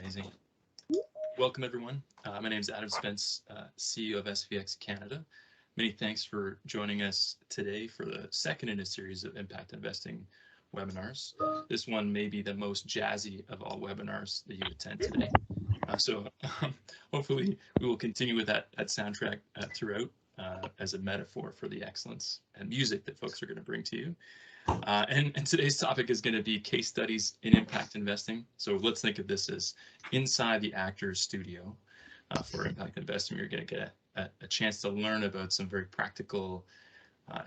Amazing. Welcome, everyone. My name is Adam Spence, CEO of SVX Canada. Many thanks for joining us today for the second in a series of impact investing webinars. This one may be the most jazzy of all webinars that you attend today. Hopefully we will continue with that soundtrack throughout as a metaphor for the excellence and music that folks are going to bring to you. And today's topic is going to be case studies in impact investing. So let's think of this as inside the actor's studio for impact investing. You're going to get a chance to learn about some very practical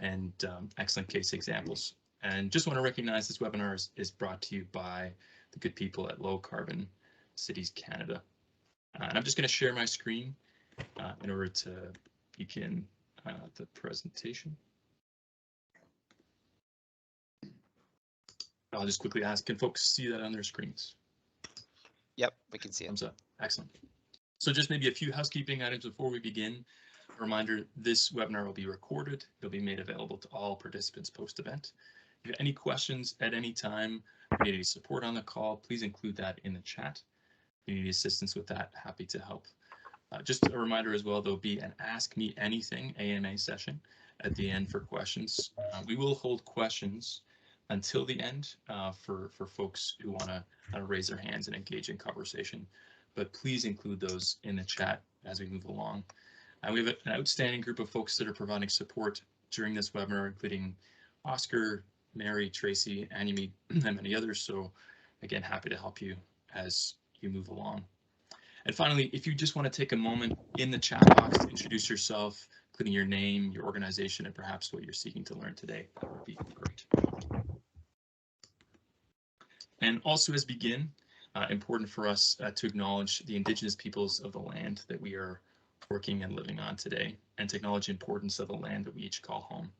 and excellent case examples. And just want to recognize this webinar is brought to you by the good people at Low Carbon Cities Canada. And I'm just going to share my screen in order to begin the presentation. I'll just quickly ask, can folks see that on their screens? Yep, we can see it. Thumbs up. Excellent. So just maybe a few housekeeping items before we begin. A reminder, this webinar will be recorded. It'll be made available to all participants post-event. If you have any questions at any time, if you need any support on the call, please include that in the chat. If you need assistance with that, happy to help. Just a reminder as well, there'll be an Ask Me Anything AMA session at the end for questions. We will hold questions until the end for folks who want to raise their hands and engage in conversation, but please include those in the chat as we move along. We have an outstanding group of folks that are providing support during this webinar, including Oscar, Mary, Tracy, Annie, and many others. So again, happy to help you as you move along. And finally, if you just want to take a moment in the chat box to introduce yourself, including your name, your organization, and perhaps what you're seeking to learn today, that would be great. And also as begin, important for us to acknowledge the Indigenous peoples of the land that we are working and living on today, and to acknowledge the importance of the land that we each call home.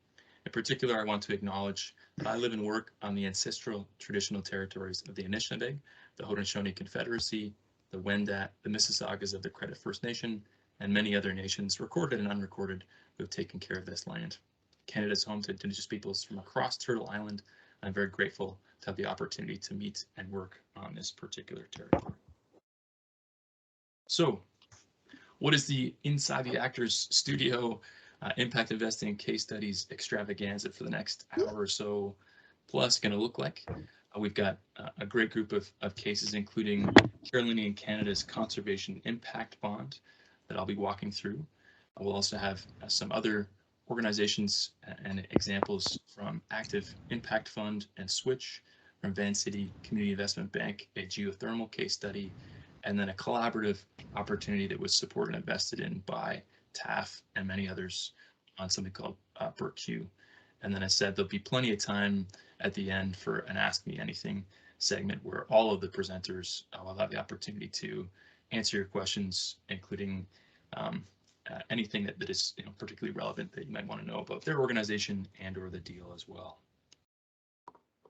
In particular, I want to acknowledge that I live and work on the ancestral traditional territories of the Anishinaabe, the Haudenosaunee Confederacy, the Wendat, the Mississaugas of the Credit First Nation, and many other nations, recorded and unrecorded, who have taken care of this land. Canada is home to Indigenous peoples from across Turtle Island. I'm very grateful to have the opportunity to meet and work on this particular territory. So, what is the Inside the Actors Studio Impact Investing Case Studies extravaganza for the next hour or so plus going to look like? We've got a great group of cases, including Carolinian Canada's Conservation Impact Bond that I'll be walking through. We'll also have some other organizations and examples from Active Impact Fund and Switch, from Van City Community Investment Bank, a geothermal case study, and then a collaborative opportunity that was supported and invested in by TAF and many others on something called Berkey. And then I said there'll be plenty of time at the end for an Ask Me Anything segment where all of the presenters will have the opportunity to answer your questions, including anything that is particularly relevant that you might want to know about their organization and or the deal as well.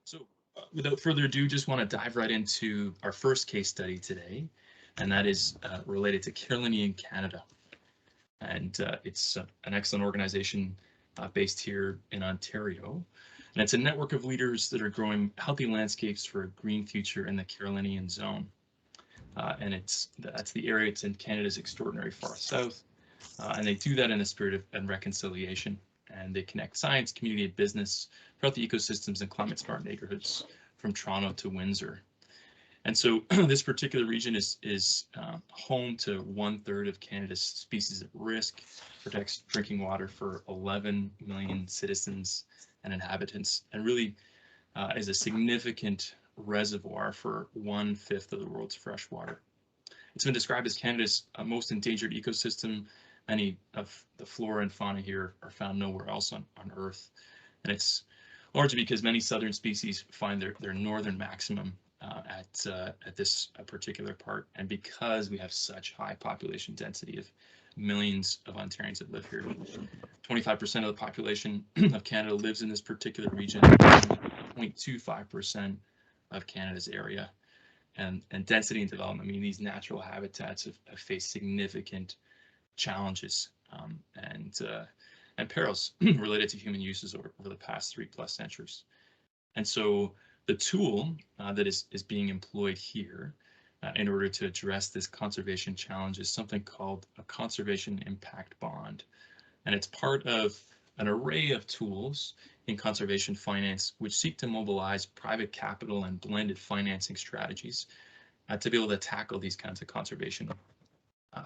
So without further ado, just want to dive right into our first case study today, and that is related to Carolinian Canada. And it's an excellent organization based here in Ontario. And it's a network of leaders that are growing healthy landscapes for a green future in the Carolinian zone. And that's the area. It's in Canada's extraordinary far south. And they do that in a spirit of reconciliation. And they connect science, community, and business throughout the ecosystems and climate smart neighborhoods from Toronto to Windsor. And so this particular region is home to 1/3 of Canada's species at risk, protects drinking water for 11 million citizens and inhabitants, and really is a significant reservoir for 1/5 of the world's fresh water. It's been described as Canada's most endangered ecosystem. Many of the flora and fauna here are found nowhere else on Earth. And it's largely because many southern species find their northern maximum at this particular part, and because we have such high population density of millions of Ontarians that live here. 25% of the population of Canada lives in this particular region, 0.25% of Canada's area. And density and development, I mean, these natural habitats have faced significant challenges and perils related to human uses over the past 3+ centuries. And so the tool that is being employed here in order to address this conservation challenge is something called a conservation impact bond. And it's part of an array of tools in conservation finance which seek to mobilize private capital and blended financing strategies to be able to tackle these kinds of conservation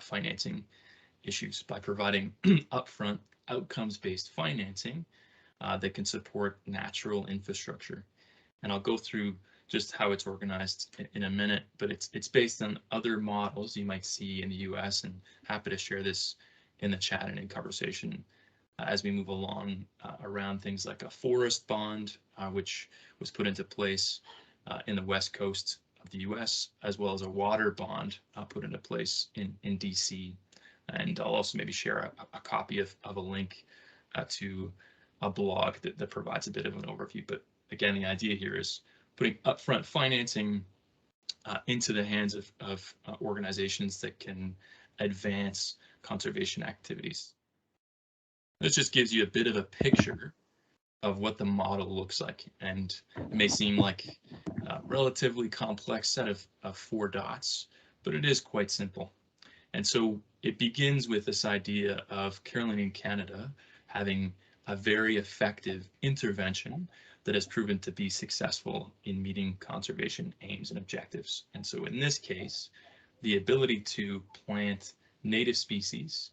financing issues by providing upfront outcomes-based financing that can support natural infrastructure. And I'll go through just how it's organized in a minute, but it's based on other models you might see in the US, and happy to share this in the chat and in conversation as we move along around things like a forest bond, which was put into place in the West Coast of the US, as well as a water bond put into place in DC. And I'll also maybe share a copy of a link to a blog that provides a bit of an overview. But again, the idea here is putting upfront financing into the hands of organizations that can advance conservation activities. This just gives you a bit of a picture of what the model looks like, and it may seem like a relatively complex set of 4 dots, but it is quite simple. And so it begins with this idea of Carolinian Canada having a very effective intervention that has proven to be successful in meeting conservation aims and objectives. And so in this case, the ability to plant native species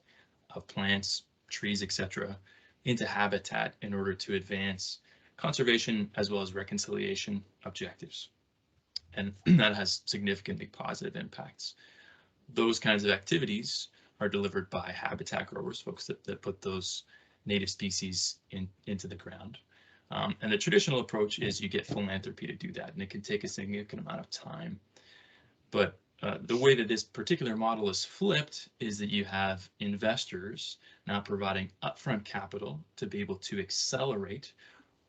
of plants, trees, etc., into habitat in order to advance conservation as well as reconciliation objectives. And that has significantly positive impacts. Those kinds of activities are delivered by habitat growers, folks that put those native species into the ground. And the traditional approach is you get philanthropy to do that, and it can take a significant amount of time. But the way that this particular model is flipped is that you have investors now providing upfront capital to be able to accelerate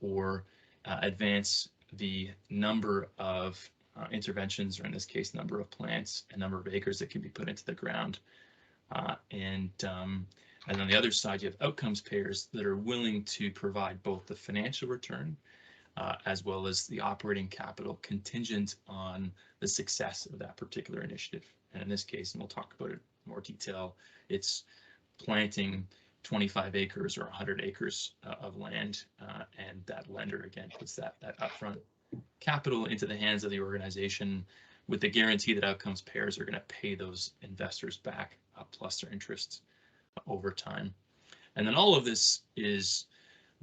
or advance the number of interventions, or in this case, number of plants and number of acres that can be put into the ground. And on the other side, you have outcomes payers that are willing to provide both the financial return as well as the operating capital contingent on the success of that particular initiative. And in this case, and we'll talk about it in more detail, it's planting 25 acres or 100 acres of land, and that lender again puts that upfront capital into the hands of the organization with the guarantee that outcomes payers are going to pay those investors back plus their interest over time. And then all of this is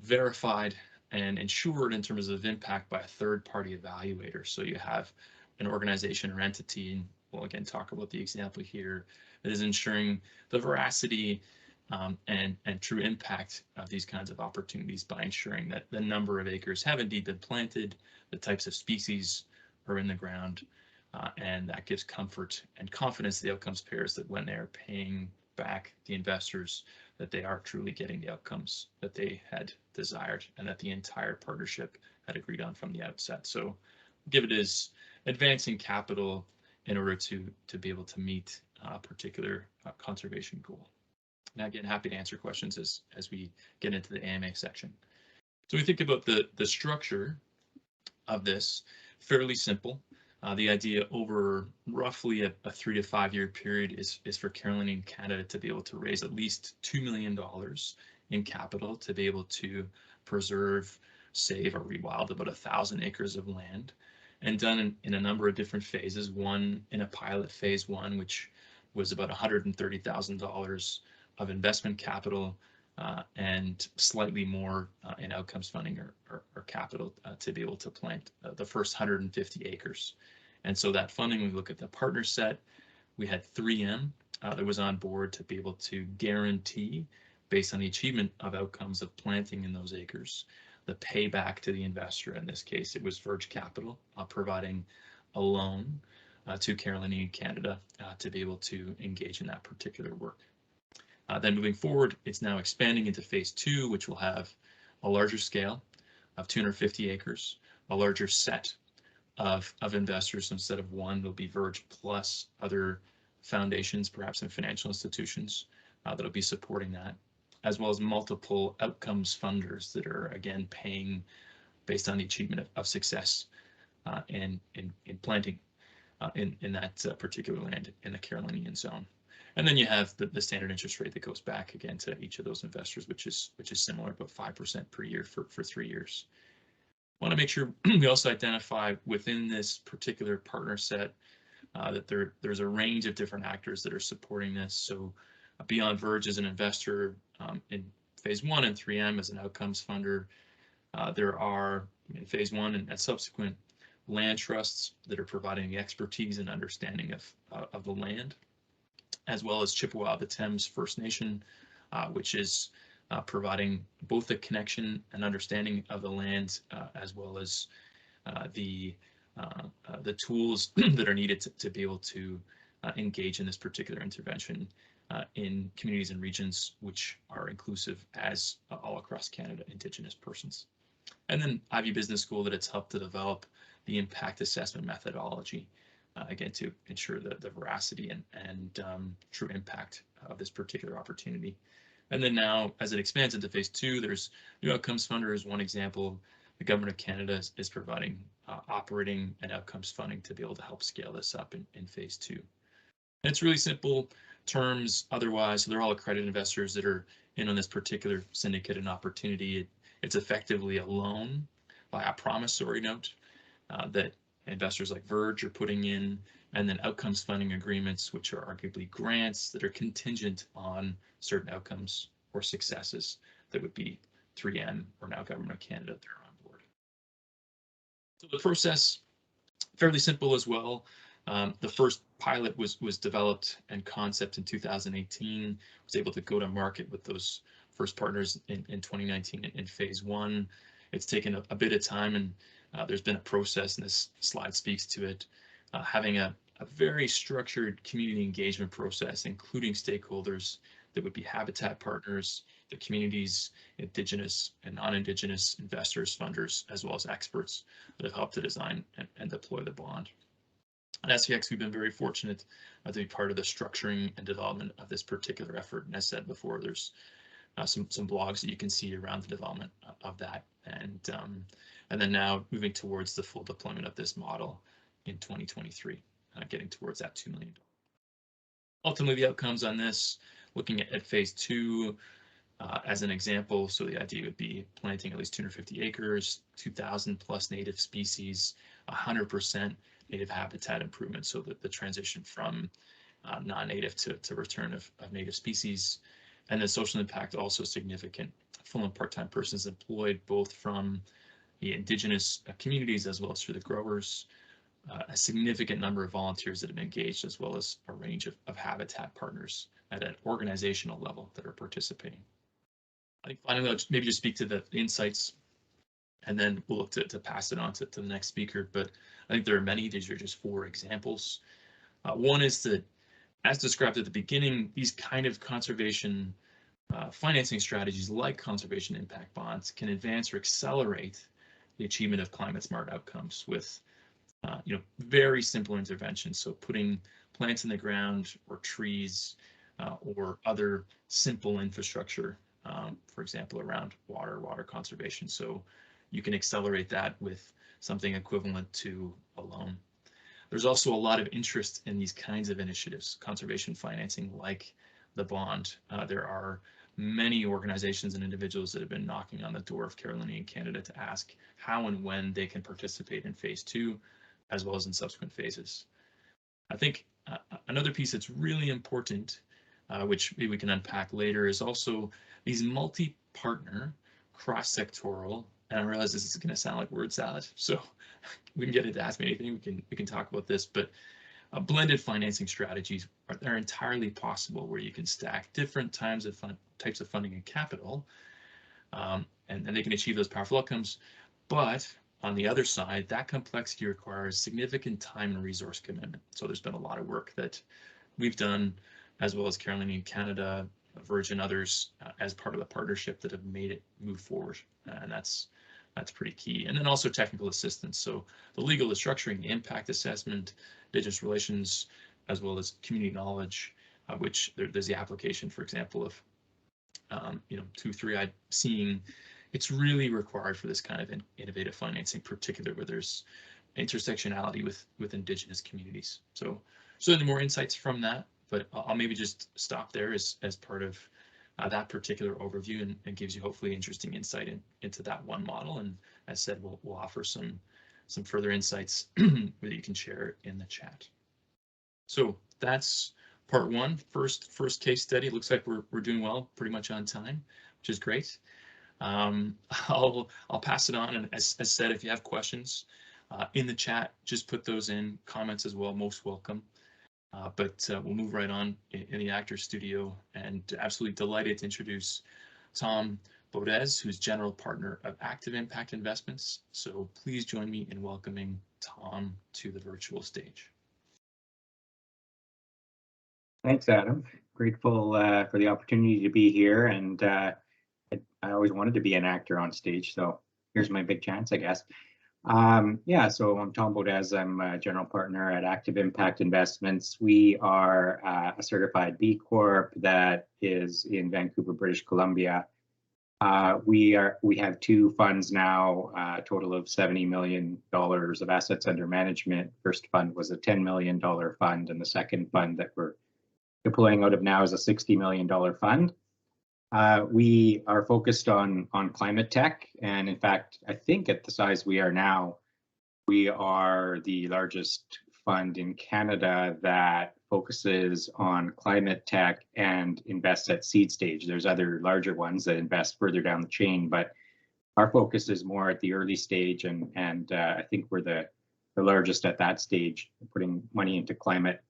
verified and ensured in terms of impact by a third-party evaluator. So you have an organization or entity, and we'll again talk about the example here, that is ensuring the veracity and true impact of these kinds of opportunities by ensuring that the number of acres have indeed been planted, the types of species are in the ground, and that gives comfort and confidence to the outcomes payers that when they're paying back the investors, that they are truly getting the outcomes that they had desired and that the entire partnership had agreed on from the outset. So give it as advancing capital in order to be able to meet a particular conservation goal. And again, happy to answer questions as we get into the AMA section. So we think about the structure of this, fairly simple. The idea over roughly a 3 to 5 year period is for Carolinian Canada to be able to raise at least $2 million in capital to be able to preserve, save, or rewild about 1,000 acres of land, and done in a number of different phases. One in a pilot phase 1, which was about $130,000 of investment capital and slightly more in outcomes funding or capital to be able to plant the first 150 acres. And so that funding, we look at the partner set, we had 3M that was on board to be able to guarantee, based on the achievement of outcomes of planting in those acres, the payback to the investor. In this case, it was Verge Capital providing a loan to Carolinian Canada to be able to engage in that particular work. Then moving forward, it's now expanding into phase 2, which will have a larger scale of 250 acres, a larger set of investors. Instead of one, there'll be Verge plus other foundations, perhaps in financial institutions that'll be supporting that, as well as multiple outcomes funders that are again paying based on the achievement of success in planting. in that particular land in the Carolinian zone. And then you have the standard interest rate that goes back again to each of those investors, which is similar, about 5% per year for 3 years. Want to make sure we also identify within this particular partner set that there's a range of different actors that are supporting this. So Beyond Verge is an investor in phase 1 and 3M as an outcomes funder. There are in phase 1 and subsequent land trusts that are providing the expertise and understanding of the land, as well as Chippewa, the Thames First Nation, which is providing both the connection and understanding of the land, as well as the tools that are needed to be able to engage in this particular intervention in communities and regions which are inclusive as all across Canada Indigenous persons. And then Ivey Business School that it's helped to develop the impact assessment methodology, again, to ensure the veracity and true impact of this particular opportunity. And then now, as it expands into phase 2, there's New Outcomes Funder is one example. The Government of Canada is providing operating and outcomes funding to be able to help scale this up in phase 2. And it's really simple terms otherwise. So they're all accredited investors that are in on this particular syndicate and opportunity. It's effectively a loan by a promissory note that investors like Verge are putting in, and then outcomes funding agreements, which are arguably grants that are contingent on certain outcomes or successes that would be 3M or now Government of Canada that are on board. So the process, fairly simple as well. The first pilot was developed and concept in 2018, was able to go to market with those first partners in 2019 in phase 1. It's taken a bit of time, and there's been a process, and this slide speaks to it, having a very structured community engagement process, including stakeholders that would be habitat partners, the communities, Indigenous and non-Indigenous investors, funders, as well as experts that have helped to design and deploy the bond. At SPX, we've been very fortunate to be part of the structuring and development of this particular effort. And as said before, there's some blogs that you can see around the development of that. And then now moving towards the full deployment of this model in 2023, getting towards that $2 million. Ultimately, the outcomes on this, looking at phase 2 as an example. So the idea would be planting at least 250 acres, 2,000 plus native species, 100% native habitat improvement. So that the transition from non-native to return of native species. And the social impact also significant. Full and part-time persons employed both from the Indigenous communities as well as through the growers. A significant number of volunteers that have been engaged, as well as a range of habitat partners at an organizational level that are participating. I think finally, I'll maybe just speak to the insights, and then we'll look to pass it on to the next speaker. But I think there are many. These are just 4 examples. One is that, as described at the beginning, these kind of conservation financing strategies like conservation impact bonds can advance or accelerate the achievement of climate smart outcomes with very simple interventions. So putting plants in the ground or trees or other simple infrastructure, for example, around water conservation. So you can accelerate that with something equivalent to a loan. There's also a lot of interest in these kinds of initiatives, conservation financing like the bond. There are many organizations and individuals that have been knocking on the door of Carolinian Canada to ask how and when they can participate in phase 2, as well as in subsequent phases. I think another piece that's really important, which maybe we can unpack later, is also these multi-partner, cross-sectoral, and I realize this is going to sound like word salad, so we can get it to ask me anything. We can talk about this, but blended financing strategies are entirely possible, where you can stack different types of funding and capital, and they can achieve those powerful outcomes. But on the other side, that complexity requires significant time and resource commitment. So there's been a lot of work that we've done, as well as Carolinian Canada, Verge, and others, as part of the partnership that have made it move forward, and that's pretty key. And then also technical assistance. So the legal, the structuring, the impact assessment, Indigenous relations, as well as community knowledge, which there's the application, for example, of 2-3-eyed seeing. It's really required for this kind of innovative financing, particularly where there's intersectionality with Indigenous communities. So certainly more insights from that, but I'll maybe just stop there as part of that particular overview, and it gives you hopefully interesting insight into that one model. And as said, we'll offer some further insights that you can share in the chat. So that's part one, first case study. It looks like we're doing well, pretty much on time, which is great. I'll pass it on, and as said, if you have questions in the chat, just put those in comments as well. Most welcome. But we'll move right on in the Actor Studio, and absolutely delighted to introduce Tom Bodez, who's General Partner of Active Impact Investments. So please join me in welcoming Tom to the virtual stage. Thanks, Adam. Grateful for the opportunity to be here, and I always wanted to be an actor on stage, so here's my big chance, I guess. Yeah, so I'm Tom Bodez. I'm a general partner at Active Impact Investments. We are a certified B Corp that is in Vancouver, British Columbia. We have two funds now, a total of $70 million of assets under management. First fund was a $10 million fund, and the second fund that we're deploying out of now is a $60 million fund. We are focused on climate tech, and in fact, I think at the size we are now, we are the largest fund in Canada that focuses on climate tech and invests at seed stage. There's other larger ones that invest further down the chain, but our focus is more at the early stage, and I think we're the largest at that stage, putting money into climate.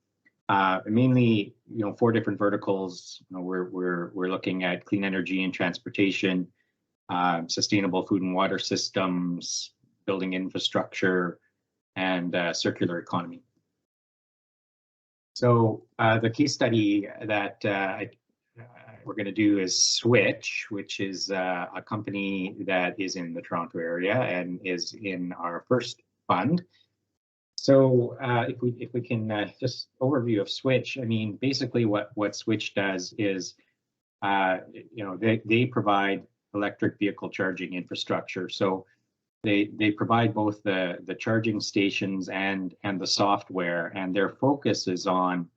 Mainly, 4 different verticals. We're looking at clean energy and transportation, sustainable food and water systems, building infrastructure, and circular economy. So the case study that we're going to do is Switch, which is a company that is in the Toronto area and is in our first fund. So if we can just overview of Switch, I mean, basically what Switch does is, they provide electric vehicle charging infrastructure. So they provide both the charging stations and the software, and their focus is on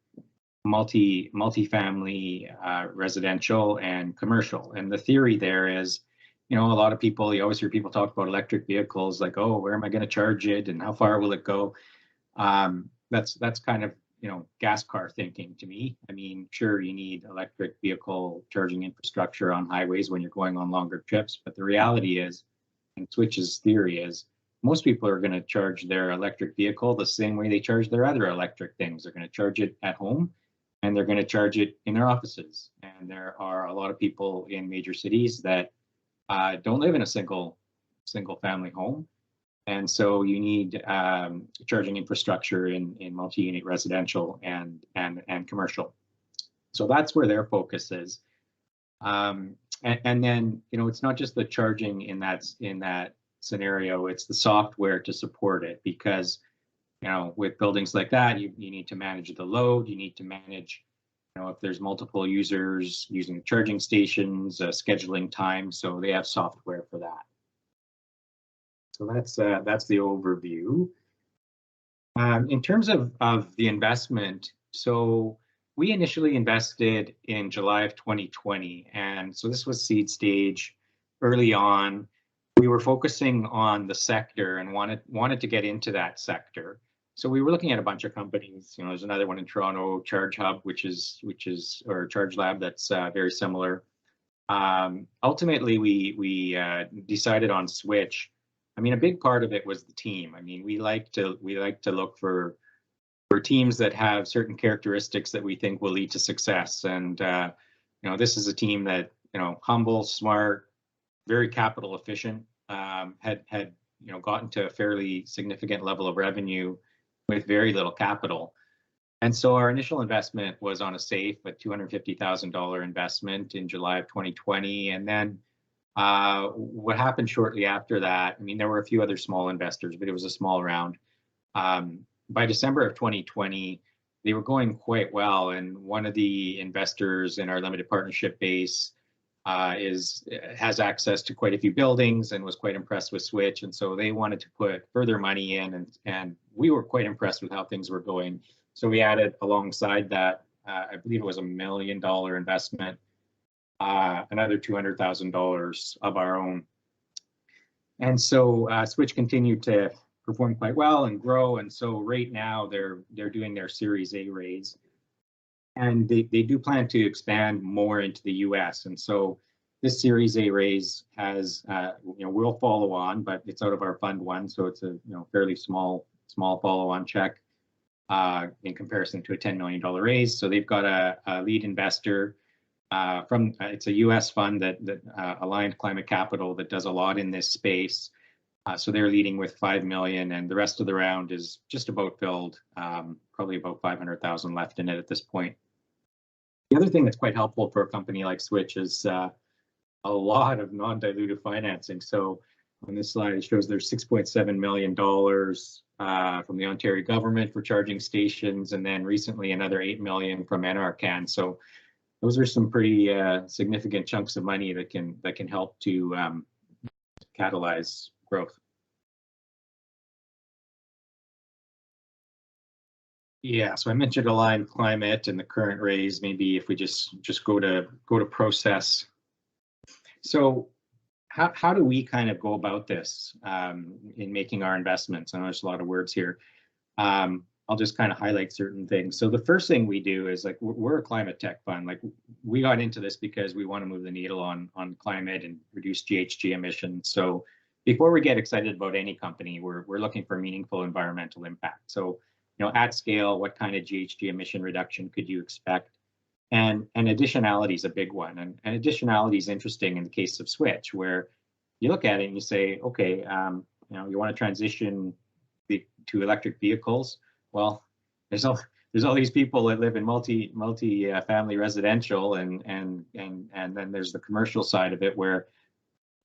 multifamily, residential and commercial. And the theory there is, a lot of people, you always hear people talk about electric vehicles, like, oh, where am I going to charge it and how far will it go? That's kind of, gas car thinking to me. I mean, sure, you need electric vehicle charging infrastructure on highways when you're going on longer trips, but the reality is, and Switch's theory is, most people are going to charge their electric vehicle the same way they charge their other electric things. They're going to charge it at home, and they're going to charge it in their offices. And there are a lot of people in major cities that don't live in a single family home. And so you need charging infrastructure in multi-unit residential and commercial. So that's where their focus is. And then, it's not just the charging in that scenario, it's the software to support it, because, with buildings like that, you need to manage the load, you need to manage, if there's multiple users using the charging stations, scheduling time. So they have software for that. So that's the overview. In terms of the investment, so we initially invested in July of 2020, and so this was seed stage. Early on, we were focusing on the sector and wanted to get into that sector. So we were looking at a bunch of companies. There's another one in Toronto, Charge Hub, which is or Charge Lab, that's very similar. Ultimately, we decided on Switch. I mean, a big part of it was the team. I mean, we like to look for teams that have certain characteristics that we think will lead to success. And this is a team that humble, smart, very capital efficient, had gotten to a fairly significant level of revenue with very little capital. And so our initial investment was on a safe, a $250,000 investment in July of 2020, and then what happened shortly after that, I mean, there were a few other small investors, but it was a small round. By December of 2020, they were going quite well. And one of the investors in our limited partnership base has access to quite a few buildings and was quite impressed with Switch, and so they wanted to put further money in, and we were quite impressed with how things were going. So we added alongside that, I believe it was $1 million investment, another $200,000 of our own. And so Switch continued to perform quite well and grow. And so right now they're doing their Series A raise, and they do plan to expand more into the US. And so this Series A raise has, will follow on, but it's out of our Fund 1, so it's a fairly small follow-on check in comparison to a $10 million raise. So they've got a lead investor from it's a US fund that Aligned Climate Capital that does a lot in this space. So they're leading with 5 million, and the rest of the round is just about filled, probably about 500,000 left in it at this point. The other thing that's quite helpful for a company like Switch is a lot of non-dilutive financing. So on this slide, it shows there's $6.7 million from the Ontario government for charging stations, and then recently another 8 million from NRCan. So those are some pretty significant chunks of money that can help to catalyze growth. Yeah, so I mentioned Aligned Climate and the current raise. Maybe if we just go to process. So how do we kind of go about this in making our investments? I know there's a lot of words here. I'll just kind of highlight certain things. So the first thing we do is, like, we're a climate tech fund. Like, we got into this because we want to move the needle on climate and reduce GHG emissions. So before we get excited about any company, we're looking for meaningful environmental impact. So, at scale, what kind of GHG emission reduction could you expect? And additionality is a big one. And additionality is interesting in the case of Switch, where you look at it and you say, okay, you want to transition to electric vehicles. Well, there's all these people that live in multi-family residential, and then there's the commercial side of it, where,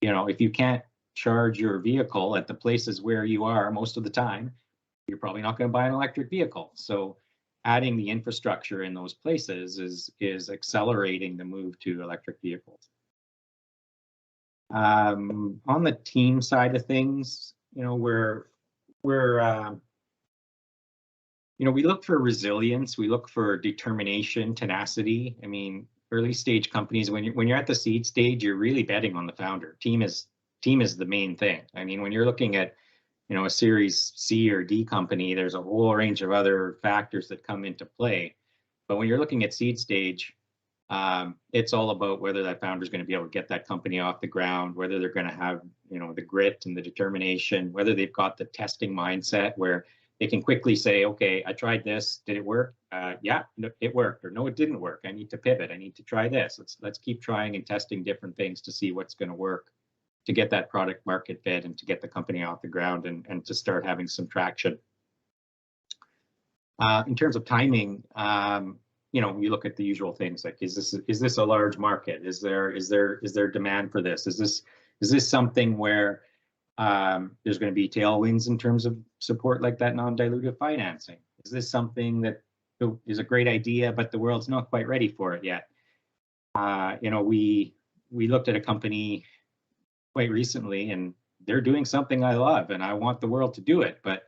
if you can't charge your vehicle at the places where you are most of the time, you're probably not going to buy an electric vehicle. So adding the infrastructure in those places is accelerating the move to electric vehicles. On the team side of things, we look for resilience, we look for determination, tenacity. I mean, early stage companies, when you're at the seed stage, you're really betting on the founder. Team is the main thing. I mean, when you're looking at a Series C or D company, there's a whole range of other factors that come into play. But when you're looking at seed stage, it's all about whether that founder is going to be able to get that company off the ground, whether they're going to have the grit and the determination, whether they've got the testing mindset where they can quickly say, okay, I tried this, did it work? Yeah, it worked, or no, it didn't work. I need to pivot. I need to try this. Let's keep trying and testing different things to see what's going to work, to get that product market fit and to get the company off the ground and to start having some traction. In terms of timing, you look at the usual things like, is this a large market? Is there demand for this? Is this something where there's going to be tailwinds in terms of support, like that non-dilutive financing? Is this something that is a great idea, but the world's not quite ready for it yet? We looked at a company quite recently, and they're doing something I love, and I want the world to do it, but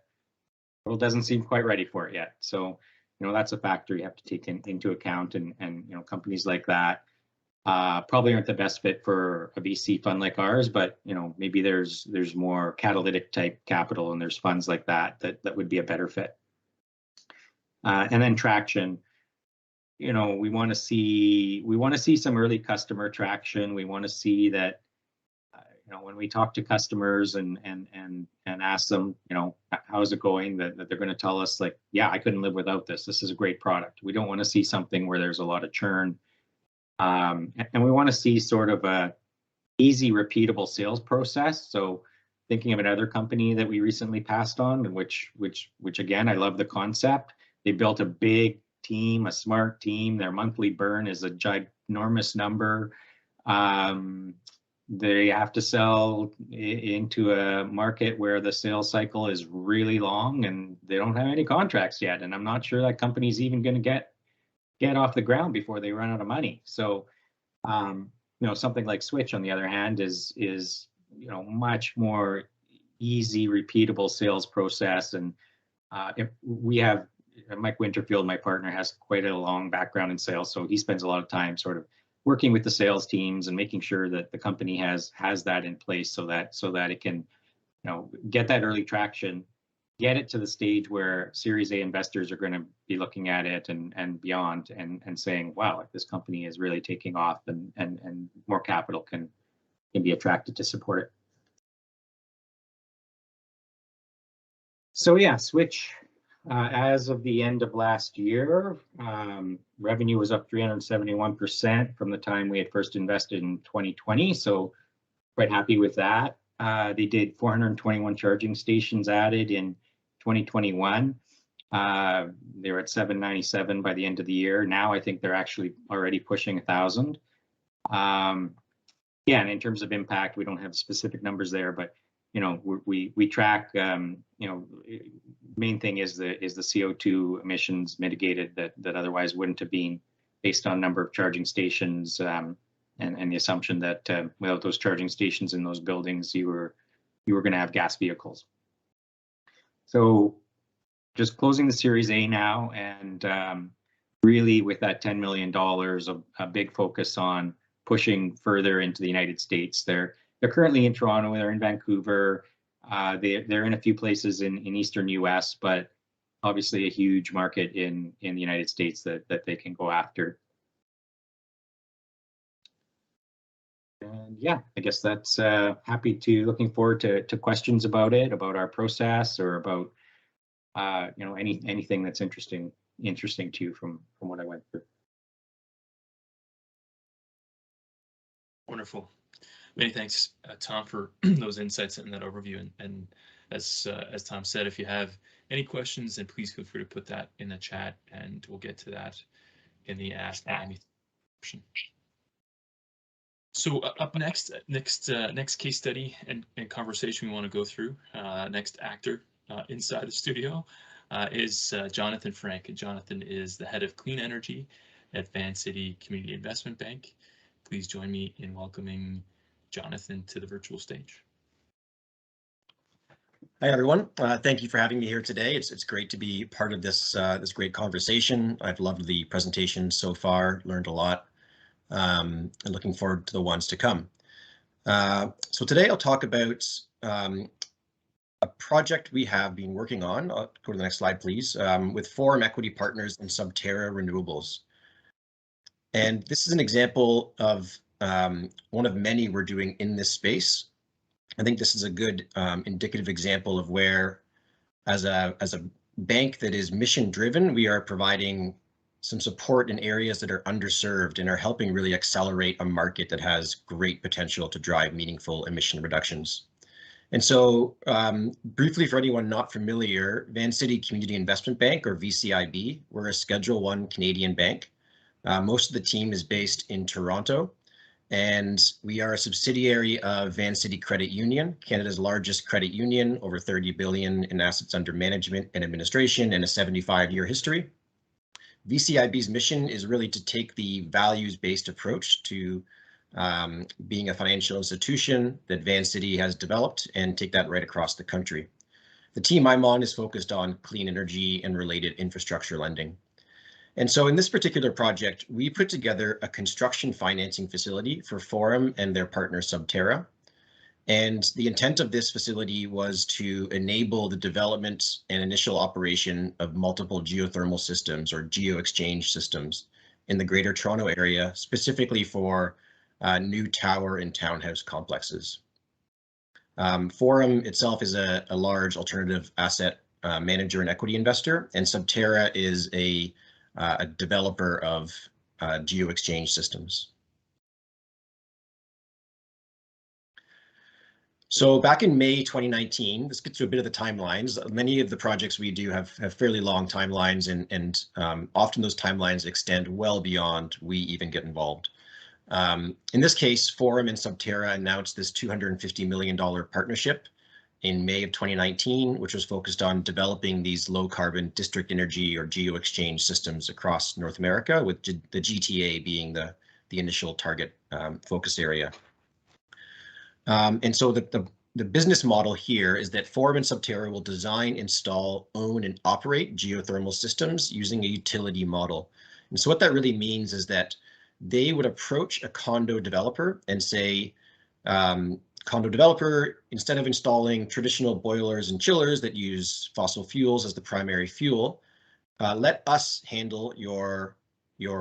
the world doesn't seem quite ready for it yet. So, that's a factor you have to take into account, and companies like that probably aren't the best fit for a VC fund like ours, but maybe there's more catalytic type capital, and there's funds like that would be a better fit. And then traction. We want to see some early customer traction. We want to see that when we talk to customers and ask them, how's it going, that they're going to tell us, like, yeah, I couldn't live without this. This is a great product. We don't want to see something where there's a lot of churn. And we want to see sort of a easy, repeatable sales process. So thinking of another company that we recently passed on, which again, I love the concept. They built a big team, a smart team. Their monthly burn is a ginormous number. They have to sell into a market where the sales cycle is really long, and they don't have any contracts yet. And I'm not sure that company's even going to get off the ground before they run out of money. So, something like Switch, on the other hand, is much more easy, repeatable sales process. And if we have Mike Winterfield, my partner, has quite a long background in sales, so he spends a lot of time sort of working with the sales teams and making sure that the company has that in place so that it can get that early traction, get it to the stage where Series A investors are going to be looking at it and beyond and saying, wow, this company is really taking off, and more capital can be attracted to support it. So yeah, Switch, as of the end of last year, revenue was up 371% from the time we had first invested in 2020. So quite happy with that. They did 421 charging stations added in 2021. They were at 797 by the end of the year. Now I think they're actually already pushing 1,000. Yeah, and in terms of impact, we don't have specific numbers there, but we track. Main thing is the CO2 emissions mitigated that otherwise wouldn't have been, based on number of charging stations, and the assumption that without those charging stations in those buildings, you were going to have gas vehicles. So just closing the Series A now, and really with that $10 million, a big focus on pushing further into the United States. They're currently in Toronto, they're in Vancouver, they're in a few places in Eastern US, but obviously a huge market in the United States that they can go after. And yeah, I guess that's looking forward to questions about it, about our process, or about anything that's interesting to you from what I went through. Wonderful. Many thanks, Tom, for those insights and that overview. And as Tom said, if you have any questions, then please feel free to put that in the chat, and we'll get to that in the Ask Me Anything portion. So up next case study and conversation we want to go through, next actor inside the studio is Jonathan Frank. And Jonathan is the head of clean energy at Van City Community Investment Bank. Please join me in welcoming Jonathan to the virtual stage. Hi, everyone. Thank you for having me here today. It's great to be part of this great conversation. I've loved the presentation so far, learned a lot, and looking forward to the ones to come. So today I'll talk about a project we have been working on. I'll go to the next slide, please, with Forum Equity Partners and Subterra Renewables. And this is an example of one of many we're doing in this space. I think this is a good indicative example of where, as a bank that is mission driven, we are providing some support in areas that are underserved and are helping really accelerate a market that has great potential to drive meaningful emission reductions. And so briefly, for anyone not familiar, Van City Community Investment Bank, or VCIB, we're a Schedule I Canadian bank. Most of the team is based in Toronto, and we are a subsidiary of Van City Credit Union, Canada's largest credit union, over 30 billion in assets under management and administration, and a 75-year history. VCIB's mission is really to take the values-based approach to being a financial institution that Van City has developed and take that right across the country. The team I'm on is focused on clean energy and related infrastructure lending. And so in this particular project, we put together a construction financing facility for Forum and their partner Subterra. And the intent of this facility was to enable the development and initial operation of multiple geothermal systems, or Geo Exchange systems, in the Greater Toronto Area, specifically for new tower and townhouse complexes. Forum itself is a large alternative asset manager and equity investor, and Subterra is a developer of Geo Exchange systems. So back in May 2019, this gets to a bit of the timelines. Many of the projects we do have fairly long timelines, and often those timelines extend well beyond we even get involved. In this case, Forum and Subterra announced this $250 million partnership in May of 2019, which was focused on developing these low carbon district energy or Geo Exchange systems across North America, with the GTA being the the initial target focus area. And so the business model here is that Forum and Subterra will design, install, own, and operate geothermal systems using a utility model. And so what that really means is that they would approach a condo developer and say, condo developer, instead of installing traditional boilers and chillers that use fossil fuels as the primary fuel, let us handle your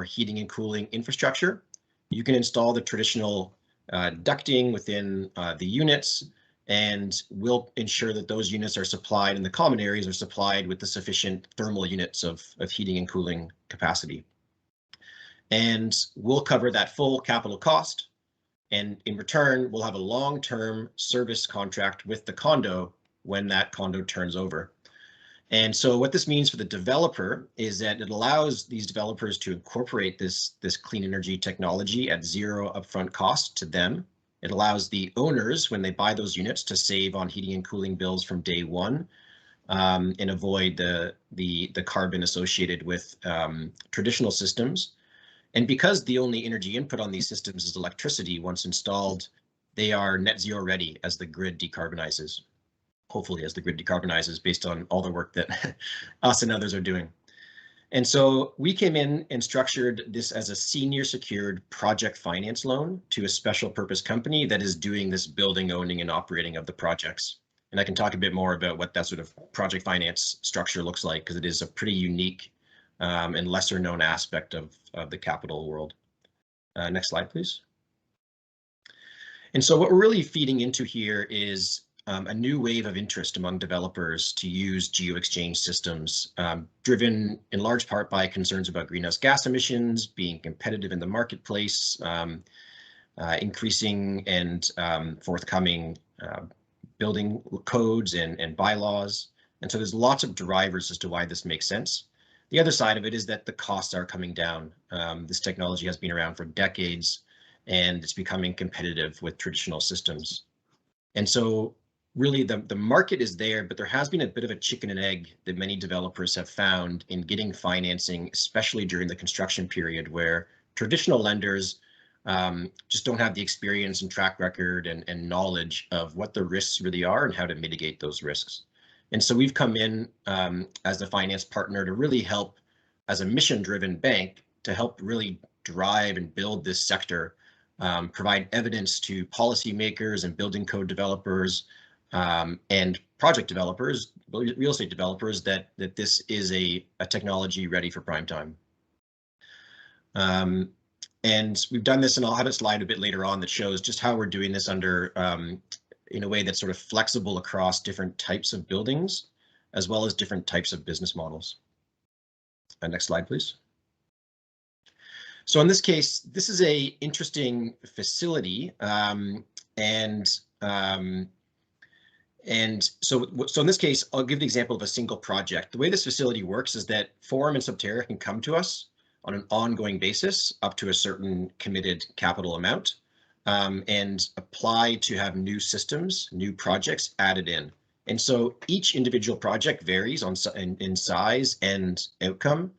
heating and cooling infrastructure. You can install the traditional ducting within the units, and we'll ensure that those units are supplied and the common areas are supplied with the sufficient thermal units of heating and cooling capacity. And we'll cover that full capital cost. And in return, we'll have a long-term service contract with the condo when that condo turns over. And so what this means for the developer is that it allows these developers to incorporate this clean energy technology at zero upfront cost to them. It allows the owners, when they buy those units, to save on heating and cooling bills from day one, and avoid the carbon associated with traditional systems. And because the only energy input on these systems is electricity, once installed, they are net zero ready as the grid decarbonizes. Hopefully as the grid decarbonizes based on all the work that us and others are doing. And so we came in and structured this as a senior secured project finance loan to a special purpose company that is doing this building, owning, and operating of the projects. And I can talk a bit more about what that sort of project finance structure looks like, because it is a pretty unique and lesser known aspect of the capital world. Next slide, please. And so what we're really feeding into here is a new wave of interest among developers to use Geo Exchange systems, driven in large part by concerns about greenhouse gas emissions, being competitive in the marketplace, increasing and forthcoming building codes and bylaws. And so there's lots of drivers as to why this makes sense. The other side of it is that the costs are coming down. This technology has been around for decades, and it's becoming competitive with traditional systems. And so really the market is there, but there has been a bit of a chicken and egg that many developers have found in getting financing, especially during the construction period, where traditional lenders just don't have the experience and track record and knowledge of what the risks really are and how to mitigate those risks. And so we've come in as the finance partner to really help, as a mission-driven bank, to help really drive and build this sector, provide evidence to policymakers and building code developers and project developers, real estate developers, that this is a technology ready for prime time. And we've done this, and I'll have a slide a bit later on that shows just how we're doing this under in a way that's sort of flexible across different types of buildings, as well as different types of business models. Next slide, please. So in this case, this is a interesting facility, and so in this case, I'll give the example of a single project. The way this facility works is that Forum and Subterra can come to us on an ongoing basis up to a certain committed capital amount, and apply to have new systems, new projects added in. And so each individual project varies in size and outcome.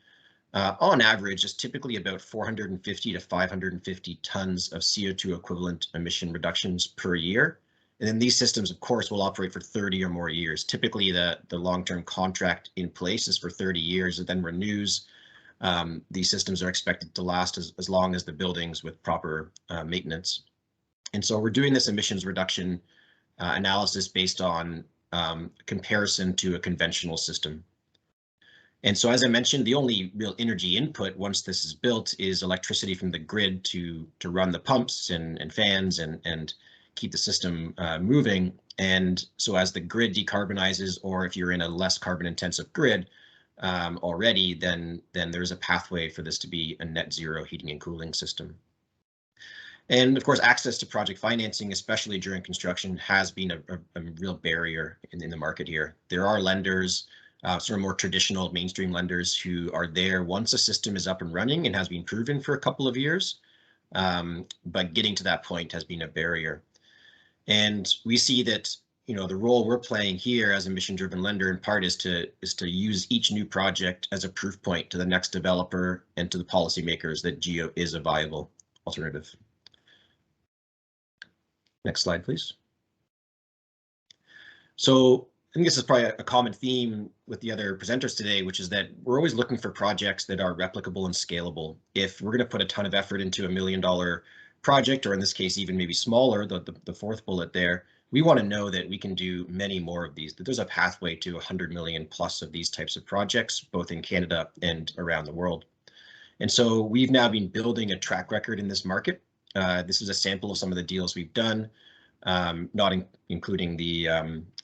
On average, is typically about 450 to 550 tons of CO2 equivalent emission reductions per year. And then these systems, of course, will operate for 30 or more years. Typically, the long-term contract in place is for 30 years, and then renews. These systems are expected to last as long as the buildings with proper maintenance. And so we're doing this emissions reduction analysis based on comparison to a conventional system. And so, as I mentioned, the only real energy input once this is built is electricity from the grid to run the pumps and fans and keep the system moving. And so as the grid decarbonizes, or if you're in a less carbon intensive grid already, then there's a pathway for this to be a net zero heating and cooling system. And of course, access to project financing, especially during construction, has been a real barrier in the market here. There are lenders, sort of more traditional mainstream lenders, who are there once a system is up and running and has been proven for a couple of years. But getting to that point has been a barrier. And we see that, you know, the role we're playing here as a mission-driven lender in part is to use each new project as a proof point to the next developer and to the policymakers that Geo is a viable alternative. Next slide, please. So I think this is probably a common theme with the other presenters today, which is that we're always looking for projects that are replicable and scalable. If we're going to put a ton of effort into $1 million project, or in this case, even maybe smaller, the fourth bullet there, we want to know that we can do many more of these, that there's a pathway to 100 million plus of these types of projects, both in Canada and around the world. And so we've now been building a track record in this market. This is a sample of some of the deals we've done, not including the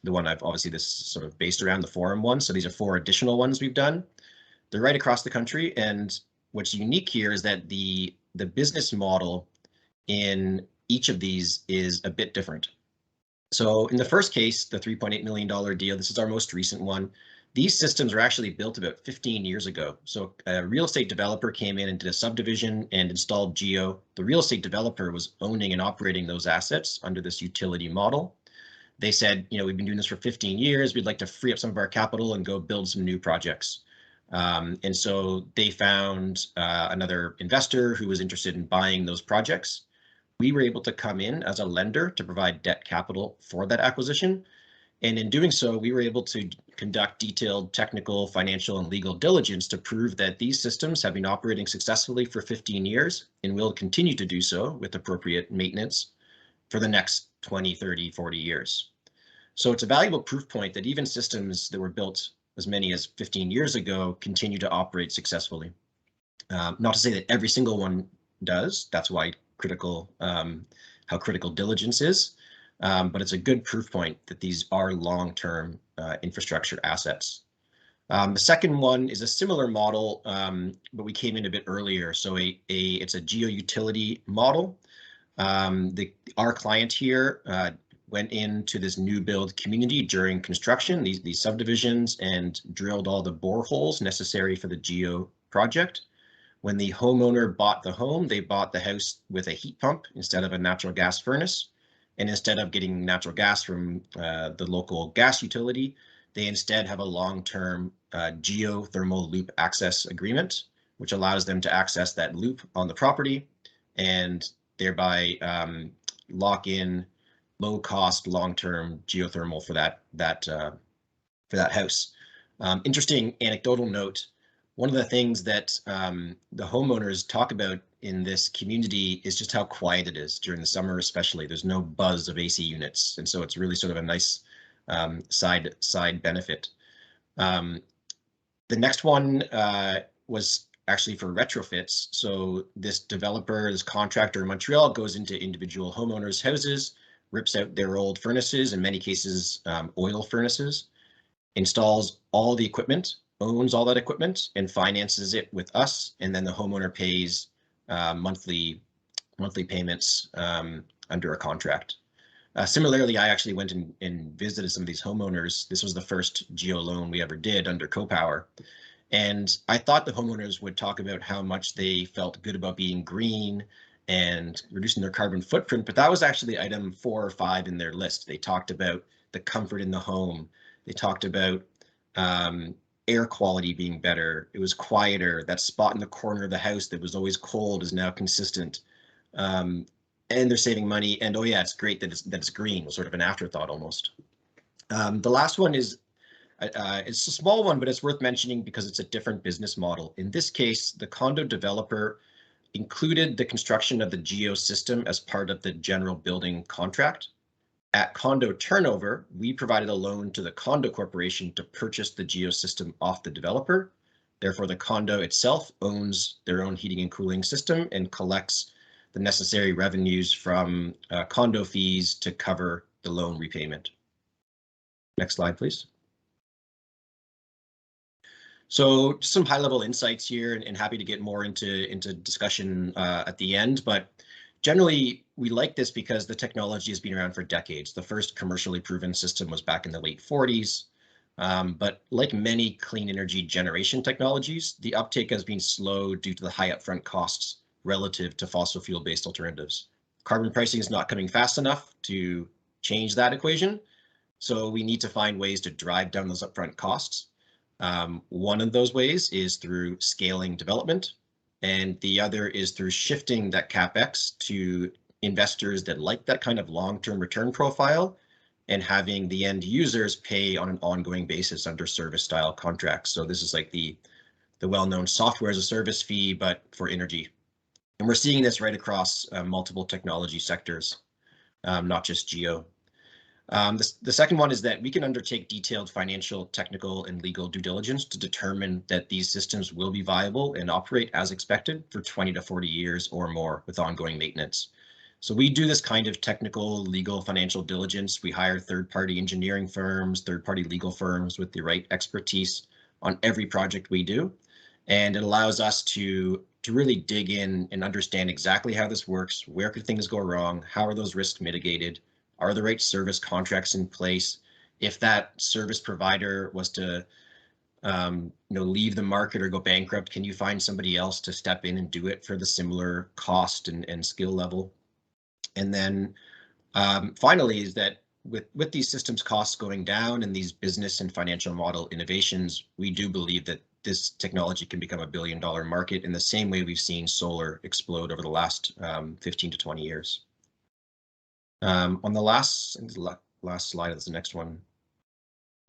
one I've obviously this is sort of based around the forum one. So these are 4 additional ones we've done. They're right across the country. And what's unique here is that the business model in each of these is a bit different. So in the first case, the $3.8 million deal, this is our most recent one. These systems were actually built about 15 years ago. So a real estate developer came in and did a subdivision and installed Geo. The real estate developer was owning and operating those assets under this utility model. They said, you know, we've been doing this for 15 years. We'd like to free up some of our capital and go build some new projects. And so they found another investor who was interested in buying those projects. We were able to come in as a lender to provide debt capital for that acquisition. And in doing so, we were able to conduct detailed technical, financial, and legal diligence to prove that these systems have been operating successfully for 15 years and will continue to do so with appropriate maintenance for the next 20, 30, 40 years. So it's a valuable proof point that even systems that were built as many as 15 years ago continue to operate successfully. Not to say that every single one does. That's why how critical diligence is. But it's a good proof point that these are long-term infrastructure assets. The second one is a similar model, but we came in a bit earlier. So it's a geo utility model. Our client here went into this new build community during construction, these subdivisions, and drilled all the boreholes necessary for the geo project. When the homeowner bought the home, they bought the house with a heat pump instead of a natural gas furnace. And instead of getting natural gas from the local gas utility, they instead have a long-term geothermal loop access agreement, which allows them to access that loop on the property and thereby lock in low-cost, long-term geothermal for that house. Interesting anecdotal note. One of the things that the homeowners talk about in this community is just how quiet it is during the summer, especially. There's no buzz of AC units, and so it's really sort of a nice side benefit. The next one was actually for retrofits. So this developer, this contractor in Montreal goes into individual homeowners' houses, rips out their old furnaces, in many cases oil furnaces, installs all the equipment, owns all that equipment, and finances it with us, and then the homeowner pays monthly payments under a contract. Similarly, I actually went and visited some of these homeowners. This was the first geo loan we ever did under CoPower. And I thought the homeowners would talk about how much they felt good about being green and reducing their carbon footprint, but that was actually item 4 or 5 in their list. They talked about the comfort in the home. They talked about air quality being better. It was quieter. That spot in the corner of the house that was always cold is now consistent. And they're saving money. And oh yeah, it's great that it's green, was sort of an afterthought almost. The last one is, it's a small one, but it's worth mentioning because it's a different business model. In this case, the condo developer included the construction of the geo system as part of the general building contract. At condo turnover, we provided a loan to the condo corporation to purchase the geo system off the developer. Therefore, the condo itself owns their own heating and cooling system and collects the necessary revenues from condo fees to cover the loan repayment. Next slide, please. So just some high-level insights here, and happy to get more into discussion at the end. But generally, we like this because the technology has been around for decades. The first commercially proven system was back in the late 40s. But like many clean energy generation technologies, the uptake has been slow due to the high upfront costs relative to fossil fuel-based alternatives. Carbon pricing is not coming fast enough to change that equation. So we need to find ways to drive down those upfront costs. One of those ways is through scaling development. and the other is through shifting that CapEx to investors that like that kind of long-term return profile and having the end users pay on an ongoing basis under service style contracts. So this is like the well-known software as a service fee, but for energy. And we're seeing this right across multiple technology sectors, not just geo. The second one is that we can undertake detailed financial, technical, and legal due diligence to determine that these systems will be viable and operate as expected for 20 to 40 years or more with ongoing maintenance. So we do this kind of technical, legal, financial diligence. We hire third-party engineering firms, third-party legal firms with the right expertise on every project we do. And it allows us to really dig in and understand exactly how this works, where could things go wrong, how are those risks mitigated, are the right service contracts in place? If that service provider was to leave the market or go bankrupt, can you find somebody else to step in and do it for the similar cost and skill level? And then finally is that with these systems costs going down and these business and financial model innovations, we do believe that this technology can become $1 billion market in the same way we've seen solar explode over the last 15 to 20 years. On the last slide, that's the next one.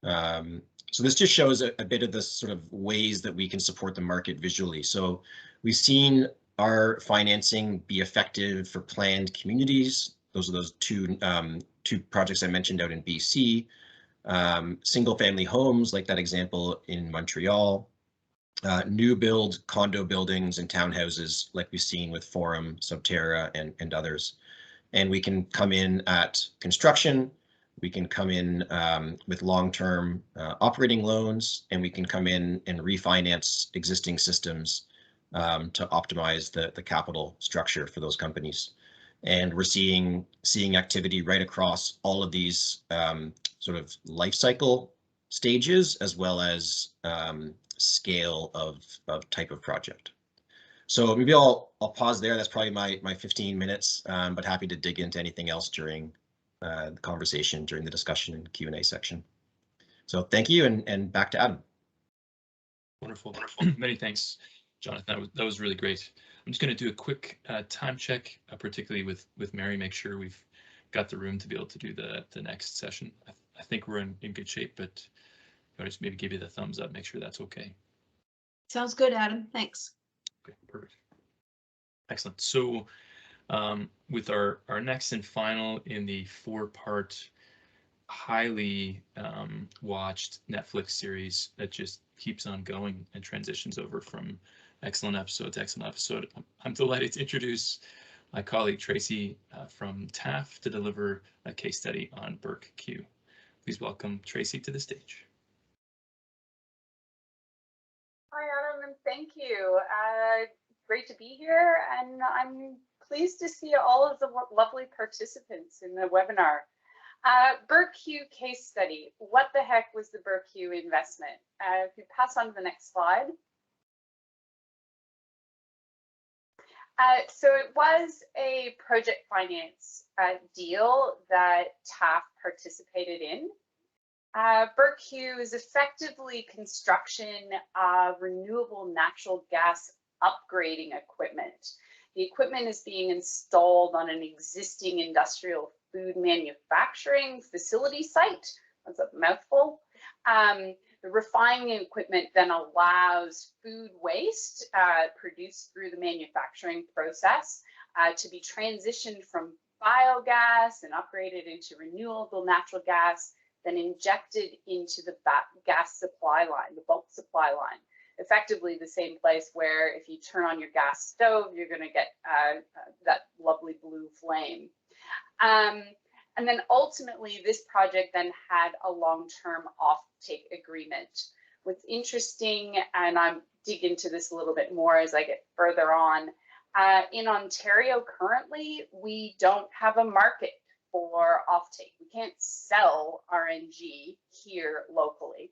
So this just shows a bit of the sort of ways that we can support the market visually. So we've seen our financing be effective for planned communities. Those are those two projects I mentioned out in BC. Single family homes, like that example in Montreal. New build condo buildings and townhouses, like we've seen with Forum, Subterra, and others. And we can come in at construction, we can come in with long-term operating loans, and we can come in and refinance existing systems to optimize the capital structure for those companies. And we're seeing activity right across all of these sort of life cycle stages, as well as scale of type of project. So maybe I'll pause there. That's probably my 15 minutes, but happy to dig into anything else during the conversation, during the discussion and Q&A section. So thank you, and back to Adam. Wonderful. Many thanks, Jonathan. That was really great. I'm just going to do a quick time check, particularly with Mary, make sure we've got the room to be able to do the next session. I think we're in good shape, but I'll just maybe give you the thumbs up, make sure that's okay. Sounds good, Adam. Thanks. Okay, perfect. Excellent. So with our next and final in the 4-part, highly watched Netflix series that just keeps on going and transitions over from excellent episode to excellent episode, I'm delighted to introduce my colleague Tracy from TAF to deliver a case study on Berkey. Please welcome Tracy to the stage. Hi, Adam, and thank you. Great to be here, and I'm pleased to see all of the lovely participants in the webinar. Berkey case study. What the heck was the Berkey investment? If you pass on to the next slide. So it was a project finance deal that TAF participated in. Berkey is effectively construction of renewable natural gas upgrading equipment. The equipment is being installed on an existing industrial food manufacturing facility site. That's a mouthful. The refining equipment then allows food waste produced through the manufacturing process to be transitioned from biogas and upgraded into renewable natural gas, then injected into the gas supply line, the bulk supply line. Effectively the same place where if you turn on your gas stove, you're going to get that lovely blue flame. And then ultimately this project then had a long-term offtake agreement. What's interesting, and I'm dig into this a little bit more as I get further on, in Ontario currently, we don't have a market for offtake. We can't sell RNG here locally.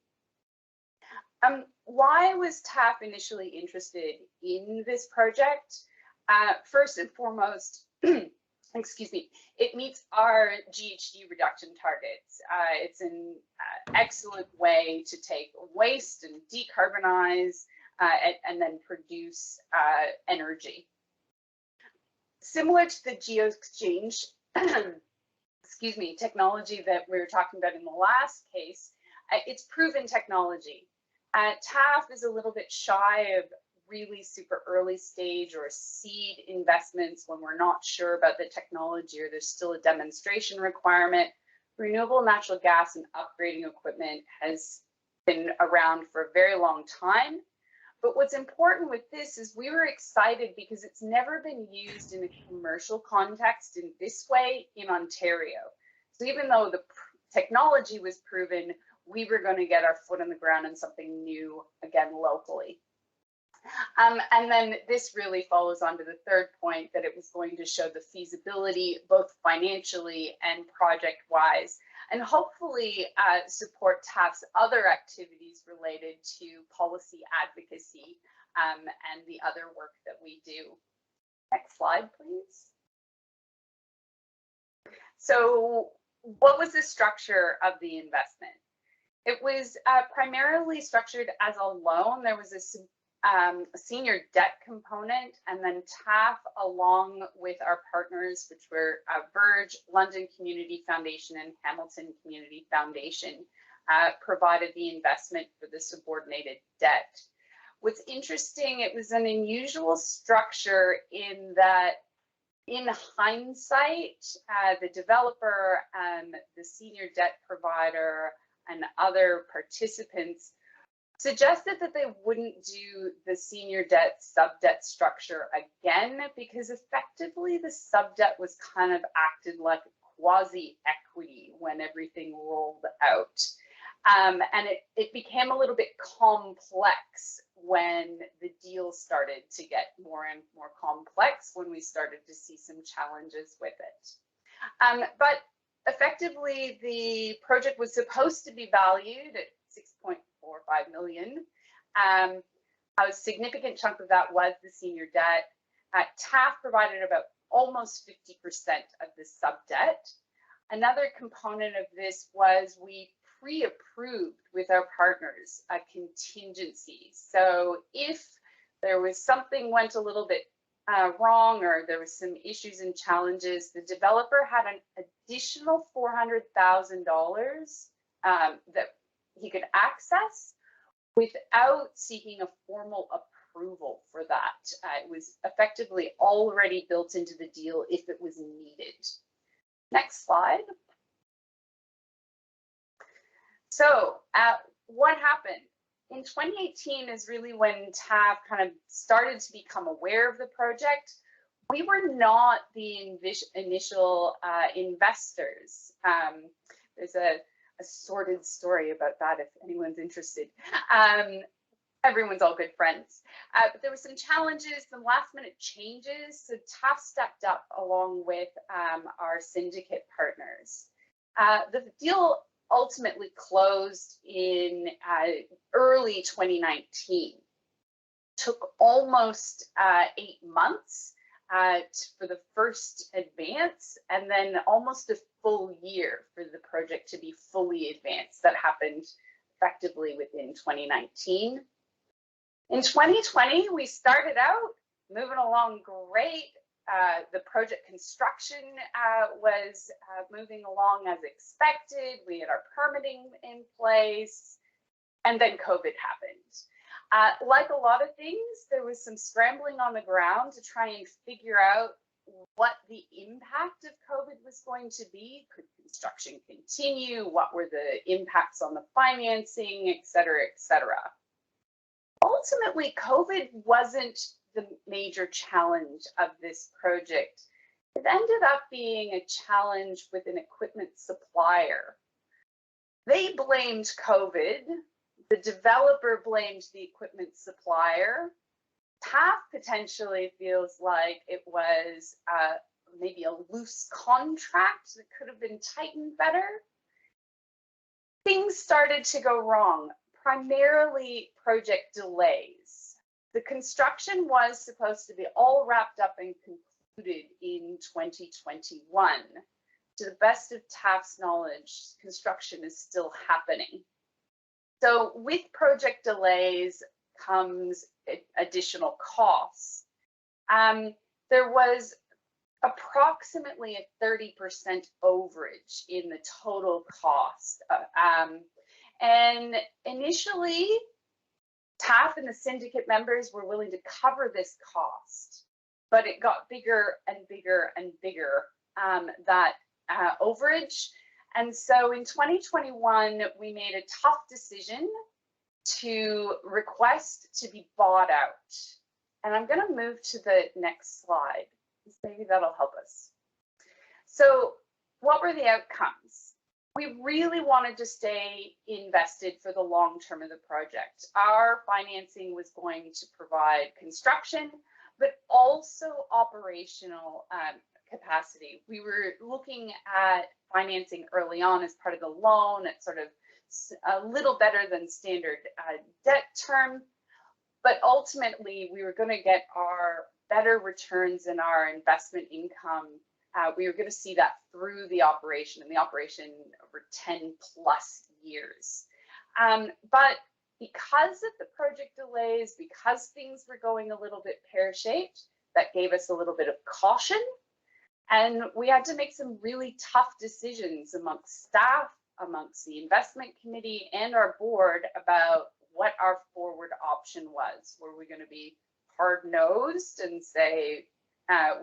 Why was TAF initially interested in this project? First and foremost, excuse me, it meets our GHG reduction targets. It's an excellent way to take waste and decarbonize and then produce energy. Similar to the Geo Exchange, excuse me, technology that we were talking about in the last case, it's proven technology. TAF is a little bit shy of really super early stage or seed investments when we're not sure about the technology or there's still a demonstration requirement. Renewable natural gas and upgrading equipment has been around for a very long time. But what's important with this is we were excited because it's never been used in a commercial context in this way in Ontario. So even though the technology was proven, we were going to get our foot on the ground in something new, again, locally. And then this really follows on to the third point, that it was going to show the feasibility, both financially and project-wise, and hopefully support TAF's other activities related to policy advocacy and the other work that we do. Next slide, please. So what was the structure of the investment? It was primarily structured as a loan. There was a senior debt component, and then TAF, along with our partners, which were Verge, London Community Foundation, and Hamilton Community Foundation, provided the investment for the subordinated debt. What's interesting, it was an unusual structure in that, in hindsight, the developer and the senior debt provider and other participants suggested that they wouldn't do the senior debt sub-debt structure again, because effectively the sub-debt was kind of acted like quasi-equity when everything rolled out. And it became a little bit complex when the deal started to get more and more complex, when we started to see some challenges with it. But effectively, the project was supposed to be valued at 6.45 million. A significant chunk of that was the senior debt. TAF provided about almost 50% of the sub-debt. Another component of this was we pre-approved with our partners a contingency. So if there was something went a little bit wrong, or there was some issues and challenges, the developer had an additional $400,000 that he could access without seeking a formal approval for that. It was effectively already built into the deal if it was needed. Next slide. So what happened? In 2018 is really when TAF kind of started to become aware of the project. We were not the initial investors. There's a sordid story about that if anyone's interested. Everyone's all good friends. But there were some challenges, some last minute changes. So TAF stepped up along with our syndicate partners. The deal ultimately closed in early 2019. Took almost 8 months for the first advance, and then almost a full year for the project to be fully advanced. That happened effectively within 2019. In 2020, we started out moving along great. The project construction was moving along as expected. We had our permitting in place, and then COVID happened. Like a lot of things, there was some scrambling on the ground to try and figure out what the impact of COVID was going to be. Could construction continue? What were the impacts on the financing, et cetera, et cetera. Ultimately, COVID wasn't the major challenge of this project. It ended up being a challenge with an equipment supplier. They blamed COVID. The developer blamed the equipment supplier. TAF potentially feels like it was maybe a loose contract that could have been tightened better. Things started to go wrong, primarily project delays. The construction was supposed to be all wrapped up and concluded in 2021. To the best of TAF's knowledge, construction is still happening. So with project delays, comes additional costs. There was approximately a 30% overage in the total cost. And initially, TAF and the syndicate members were willing to cover this cost, but it got bigger and bigger and bigger, that overage. And so in 2021, we made a tough decision to request to be bought out. And I'm going to move to the next slide. Maybe that'll help us. So what were the outcomes? We really wanted to stay invested for the long term of the project. Our financing was going to provide construction, but also operational capacity. We were looking at financing early on as part of the loan at sort of a little better than standard debt term, but ultimately we were going to get our better returns in our investment income. We were going to see that through the operation, and the operation over 10 plus years. But because of the project delays, because things were going a little bit pear-shaped, that gave us a little bit of caution. And we had to make some really tough decisions amongst staff, amongst the investment committee and our board about what our forward option was. Were we going to be hard-nosed and say,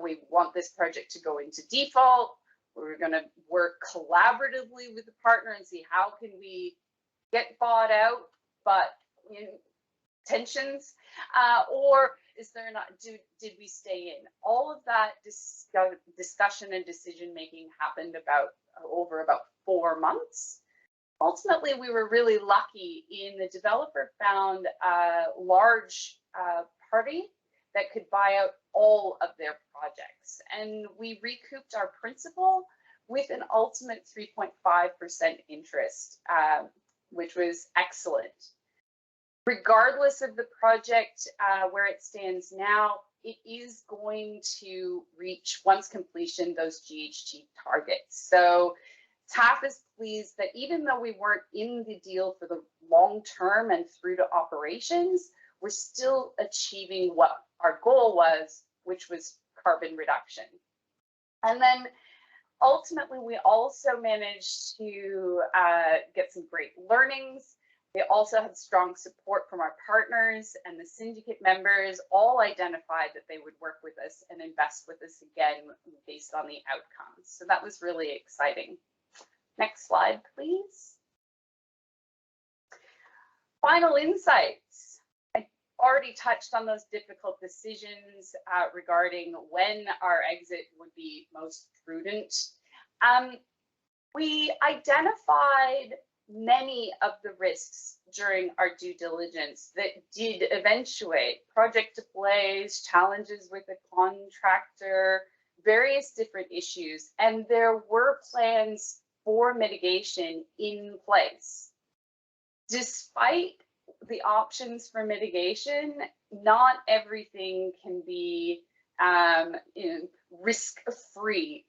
we want this project to go into default? We're going to work collaboratively with the partner and see how can we get bought out, but tensions, or is there not? Did we stay in? All of that discussion and decision making happened over about 4 months. Ultimately, we were really lucky in the developer found a large party that could buy out all of their projects. And we recouped our principal with an ultimate 3.5% interest, which was excellent. Regardless of the project, where it stands now, it is going to reach, once completion, those GHG targets. So TAF is pleased that even though we weren't in the deal for the long term and through to operations, we're still achieving what our goal was, which was carbon reduction. And then ultimately, we also managed to get some great learnings. We also had strong support from our partners, and the syndicate members all identified that they would work with us and invest with us again based on the outcomes. So that was really exciting. Next slide, please. Final insights. I already touched on those difficult decisions regarding when our exit would be most prudent. We identified many of the risks during our due diligence that did eventuate: project delays, challenges with the contractor, various different issues, and there were plans for mitigation in place. Despite the options for mitigation, not everything can be risk-free.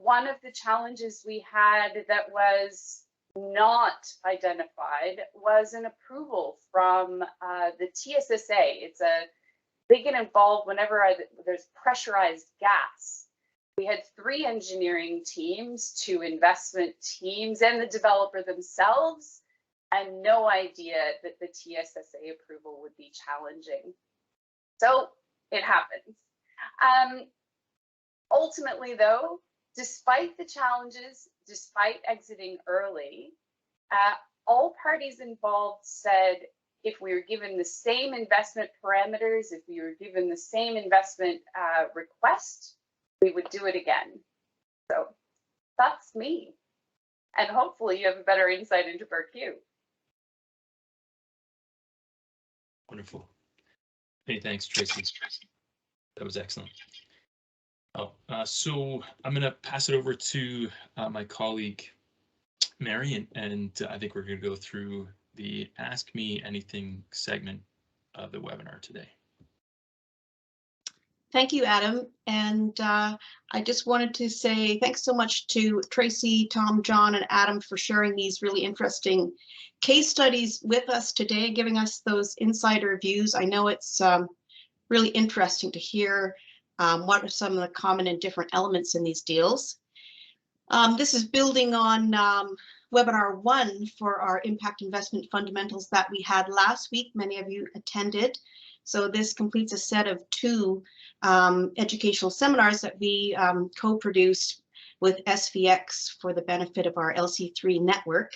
One of the challenges we had that was not identified was an approval from the TSSA. It's they get involved whenever there's pressurized gas. We had 3 engineering teams, 2 investment teams, and the developer themselves, and no idea that the TSSA approval would be challenging. So it happens. Ultimately, though, despite the challenges, despite exiting early, all parties involved said if we were given the same investment parameters, if we were given the same investment request, we would do it again. So that's me. And hopefully you have a better insight into Berkey. Wonderful. Many thanks, Tracy. That was excellent. So I'm going to pass it over to my colleague, Mary, and I think we're going to go through the Ask Me Anything segment of the webinar today. Thank you, Adam. And I just wanted to say thanks so much to Tracy, Tom, John, and Adam for sharing these really interesting case studies with us today, giving us those insider views. I know it's really interesting to hear what are some of the common and different elements in these deals. This is building on webinar 1 for our impact investment fundamentals that we had last week. Many of you attended. So this completes a set of 2 educational seminars that we co-produced with SVX for the benefit of our LC3 network.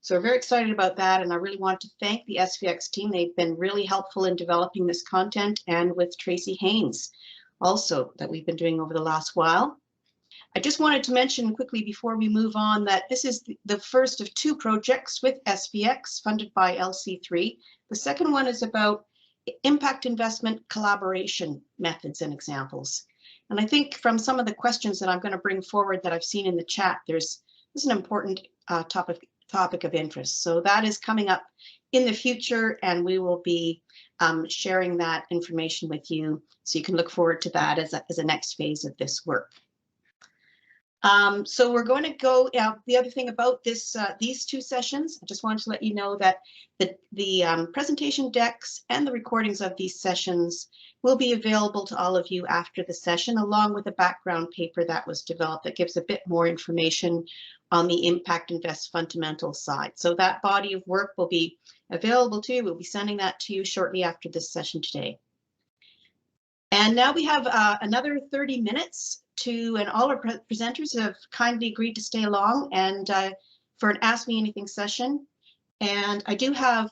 So we're very excited about that, and I really want to thank the SVX team. They've been really helpful in developing this content, and with Tracy Haynes also that we've been doing over the last while. I just wanted to mention quickly before we move on that this is the first of 2 projects with SVX funded by LC3. The second one is about impact investment collaboration methods and examples. And I think from some of the questions that I'm going to bring forward that I've seen in the chat, this is an important topic of interest. So that is coming up in the future, and we will be sharing that information with you. So you can look forward to that as a next phase of this work. So we're going to go, the other thing about this, these 2 sessions, I just wanted to let you know that the presentation decks and the recordings of these sessions will be available to all of you after the session, along with a background paper that was developed that gives a bit more information on the impact invest fundamental side. So that body of work will be available to you. We'll be sending that to you shortly after this session today. And now we have another 30 minutes and all our presenters have kindly agreed to stay along and for an Ask Me Anything session. And I do have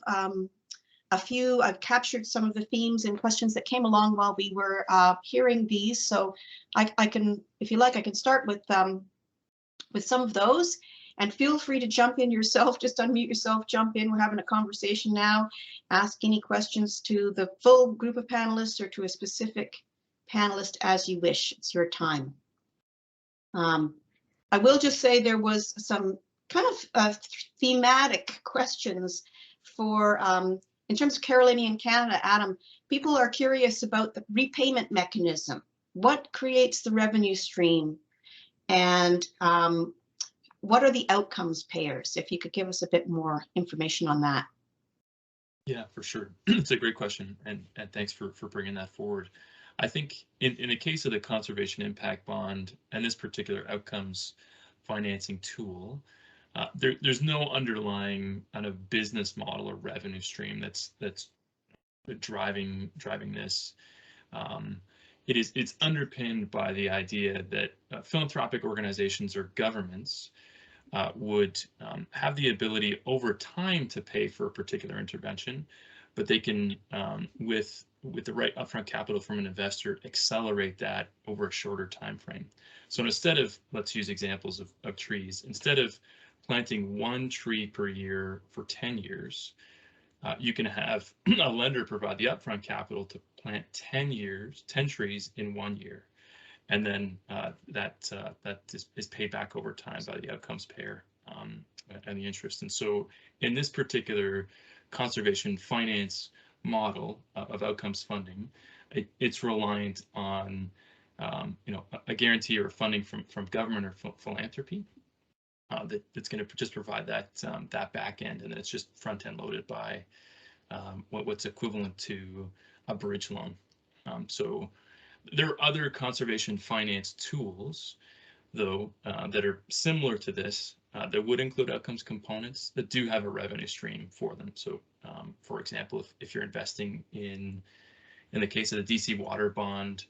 I've captured some of the themes and questions that came along while we were hearing these. So I can, if you like, I can start with some of those. And feel free to jump in yourself, just unmute yourself, jump in. We're having a conversation now. Ask any questions to the full group of panelists or to a specific panelist as you wish. It's your time. I will just say there was some kind of thematic questions for, in terms of Carolinian Canada, Adam, people are curious about the repayment mechanism. What creates the revenue stream? And what are the outcomes payers? If you could give us a bit more information on that. Yeah, for sure. It's a great question, and thanks for bringing that forward. I think in the case of the conservation impact bond and this particular outcomes financing tool, there's no underlying kind of business model or revenue stream that's driving this. It's underpinned by the idea that philanthropic organizations or governments would have the ability over time to pay for a particular intervention, but they can, with the right upfront capital from an investor, accelerate that over a shorter time frame. So instead of, let's use examples of trees, instead of planting 1 tree per year for 10 years, you can have a lender provide the upfront capital to plant 10 trees in 1 year. And then that is paid back over time by the outcomes payer and the interest. And so in this particular conservation finance model of outcomes funding, it's reliant on a guarantee or funding from government or philanthropy that's going to just provide that back end, and then it's just front end loaded by what's equivalent to a bridge loan. So there are other conservation finance tools, though, that are similar to this, that would include outcomes components that do have a revenue stream for them. So, for example, if you're investing in the case of the DC water bond,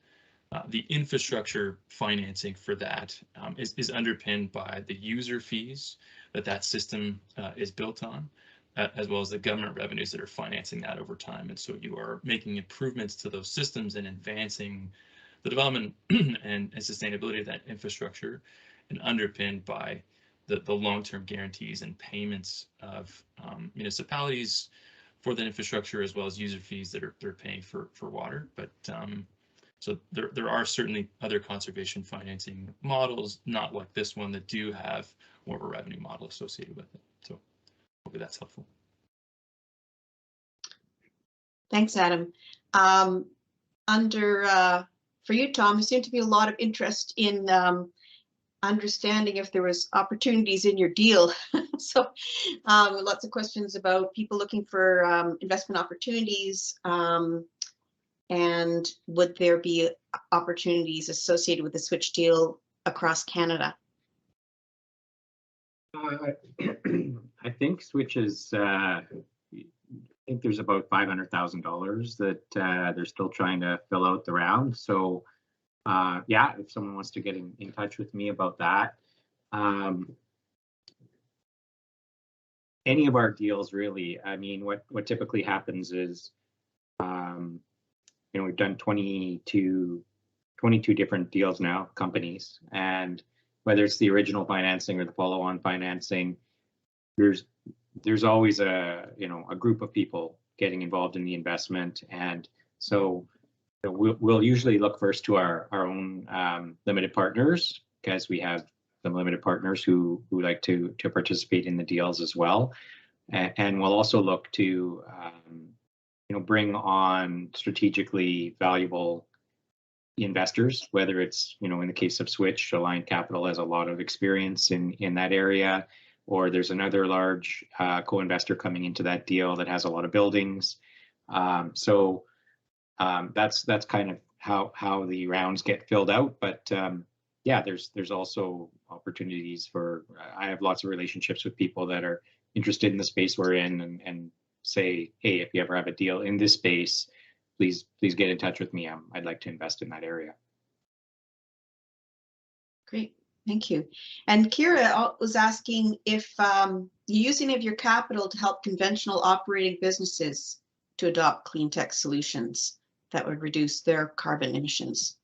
the infrastructure financing for that is underpinned by the user fees that system is built on, as well as the government revenues that are financing that over time. And so you are making improvements to those systems and advancing the development and sustainability of that infrastructure, and underpinned by the long-term guarantees and payments of municipalities for that infrastructure, as well as user fees that they're paying for water. But so there are certainly other conservation financing models, not like this one, that do have more of a revenue model associated with it. So hopefully that's helpful. Thanks, Adam. for you, Tom, there seemed to be a lot of interest in understanding if there was opportunities in your deal. So lots of questions about people looking for investment opportunities, and would there be opportunities associated with the switch deal across Canada? I think switches, I think there's about $500,000 that they're still trying to fill out the round. So yeah, if someone wants to get in touch with me about that. Any of our deals really, I mean, what typically happens is, you know, we've done 22 different deals now, companies, and whether it's the original financing or the follow-on financing, there's always a group of people getting involved in the investment. And so we'll usually look first to our own limited partners, because we have some limited partners who like to participate in the deals as well. And we'll also look to bring on strategically valuable investors, whether it's, in the case of Switch, Aligned Capital has a lot of experience in that area, or there's another large co-investor coming into that deal that has a lot of buildings. So that's kind of how the rounds get filled out. But yeah, there's also opportunities for, I have lots of relationships with people that are interested in the space we're in, and say, hey, if you ever have a deal in this space, please get in touch with me. I'd like to invest in that area. Great, thank you. And Kira was asking if you use any of your capital to help conventional operating businesses to adopt clean tech solutions that would reduce their carbon emissions.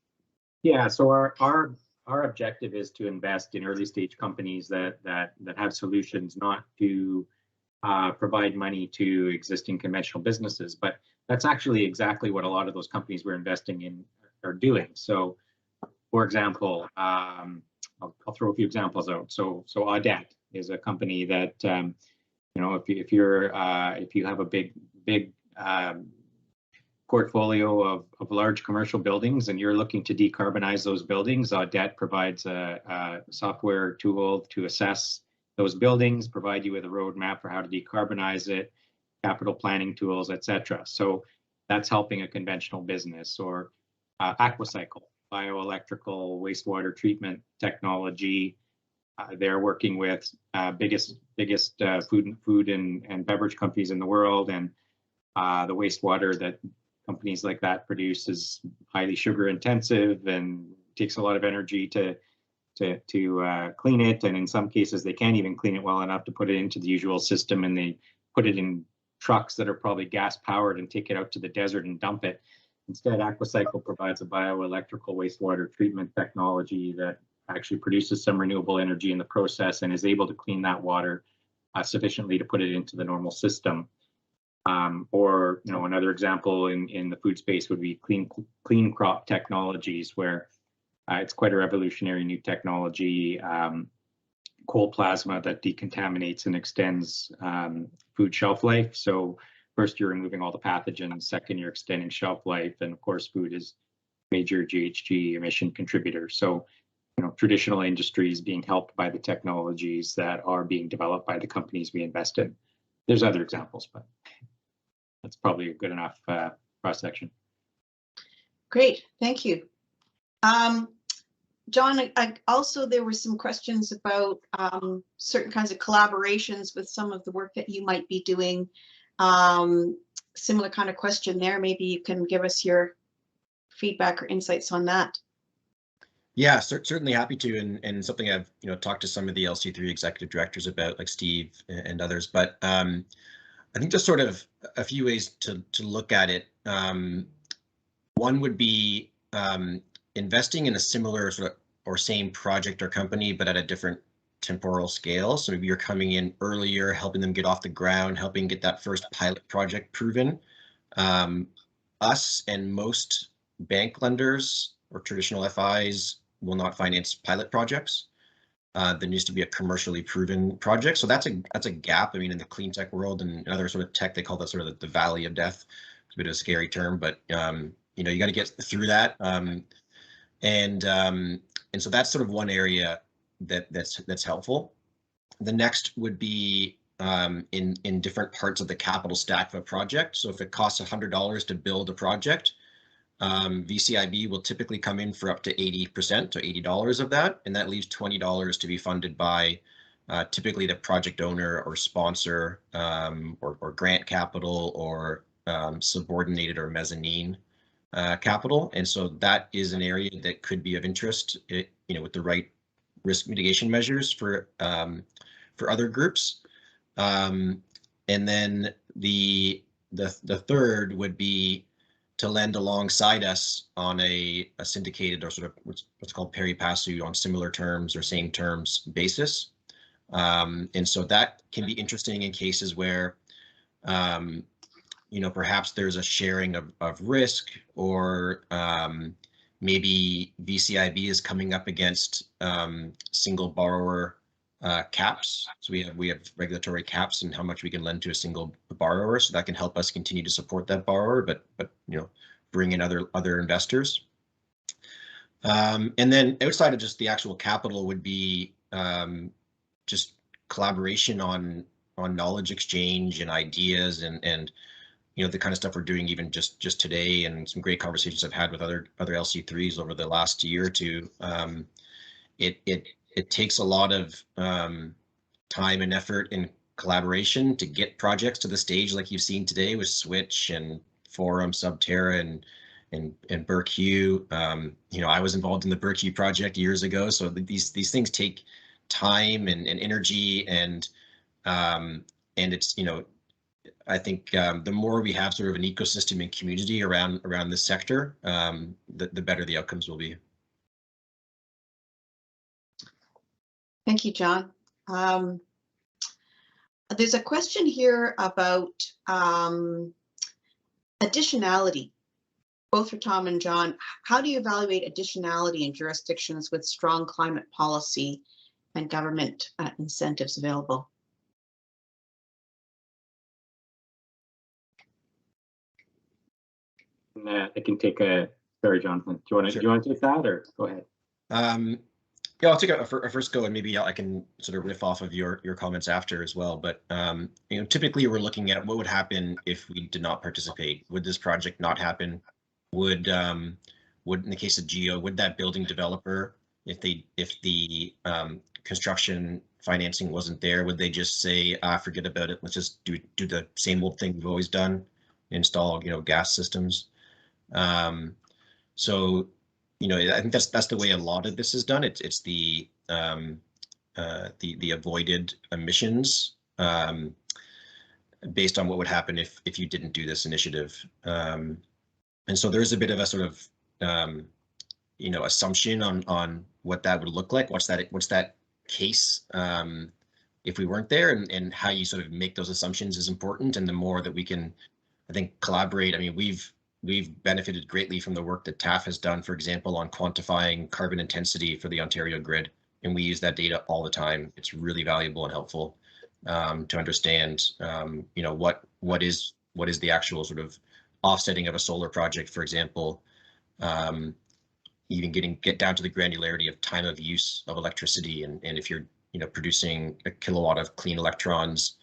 Yeah, so our objective is to invest in early stage companies that have solutions, not to provide money to existing conventional businesses. But that's actually exactly what a lot of those companies we're investing in are doing. So, for example, I'll throw a few examples out. So Audet is a company that if you have a big portfolio of large commercial buildings and you're looking to decarbonize those buildings, Audet provides a software tool to assess those buildings, provide you with a roadmap for how to decarbonize it, capital planning tools, etc. So that's helping a conventional business. Or Aquacycle, bioelectrical wastewater treatment technology. They're working with biggest food and beverage companies in the world, and the wastewater that companies like that produce is highly sugar intensive and takes a lot of energy to clean it, and in some cases they can't even clean it well enough to put it into the usual system, and they put it in trucks that are probably gas powered and take it out to the desert and dump it. Instead, Aquacycle provides a bioelectrical wastewater treatment technology that actually produces some renewable energy in the process and is able to clean that water sufficiently to put it into the normal system. Or another example in the food space would be clean crop technologies, where it's quite a revolutionary new technology, cold plasma that decontaminates and extends food shelf life. So first, you're removing all the pathogens. Second, you're extending shelf life. And of course, food is a major GHG emission contributor. So, traditional industries being helped by the technologies that are being developed by the companies we invest in. There's other examples, but that's probably a good enough cross-section. Great, thank you. John, also there were some questions about certain kinds of collaborations with some of the work that you might be doing. Similar kind of question there. Maybe you can give us your feedback or insights on that. Yeah, certainly happy to, and something I've talked to some of the LC3 executive directors about, like Steve and others. But I think just sort of a few ways to look at it. One would be investing in a similar sort of or same project or company, but at a different temporal scale. So maybe you're coming in earlier, helping them get off the ground, helping get that first pilot project proven. Us and most bank lenders or traditional FIs will not finance pilot projects. There needs to be a commercially proven project. So that's a gap. I mean, in the clean tech world and other sort of tech, they call that sort of the valley of death. It's a bit of a scary term, but you got to get through that. And so that's sort of one area that's helpful. The next would be in different parts of the capital stack of a project. So if it costs $100 to build a project, VCIB will typically come in for up to 80% or $80 of that, and that leaves $20 to be funded by typically the project owner or sponsor, or grant capital, or subordinated or mezzanine capital. And so that is an area that could be of interest, with the right risk mitigation measures for other groups. And then the third would be to lend alongside us on a syndicated, or sort of what's called pari passu, on similar terms or same terms basis. And so that can be interesting in cases where, perhaps there's a sharing of risk, or maybe VCIB is coming up against single borrower caps. So we have regulatory caps in how much we can lend to a single borrower. So that can help us continue to support that borrower, but bring in other investors. And then outside of just the actual capital would be just collaboration on knowledge exchange and ideas, and the kind of stuff we're doing even just today, and some great conversations I've had with other LC3s over the last year or two. It takes a lot of time and effort and collaboration to get projects to the stage like you've seen today with Switch and Forum, Subterra, and Berkey. I was involved in the Berkey project years ago, so these things take time and energy, and it's I think the more we have sort of an ecosystem and community around this sector, the better the outcomes will be. Thank you, John. There's a question here about additionality, both for Tom and John. How do you evaluate additionality in jurisdictions with strong climate policy and government incentives available? I can take sorry, Jonathan. Do you want to take that, or go ahead? Yeah, I'll take a first go, and maybe I can sort of riff off of your comments after as well. But typically we're looking at what would happen if we did not participate. Would this project not happen? Would in the case of Geo, would that building developer, if the construction financing wasn't there, would they just say, forget about it, let's just do the same old thing we've always done, install gas systems? So I think that's the way a lot of this is done. It's the avoided emissions based on what would happen if you didn't do this initiative. And so there's a bit of a sort of assumption on what that would look like. What's that case if we weren't there, and how you sort of make those assumptions is important. And the more that we can, I think, collaborate. I mean, we've benefited greatly from the work that TAF has done, for example, on quantifying carbon intensity for the Ontario grid, and we use that data all the time. It's really valuable and helpful to understand, what is the actual sort of offsetting of a solar project, for example. Even get down to the granularity of time of use of electricity, and if you're producing a kilowatt of clean electrons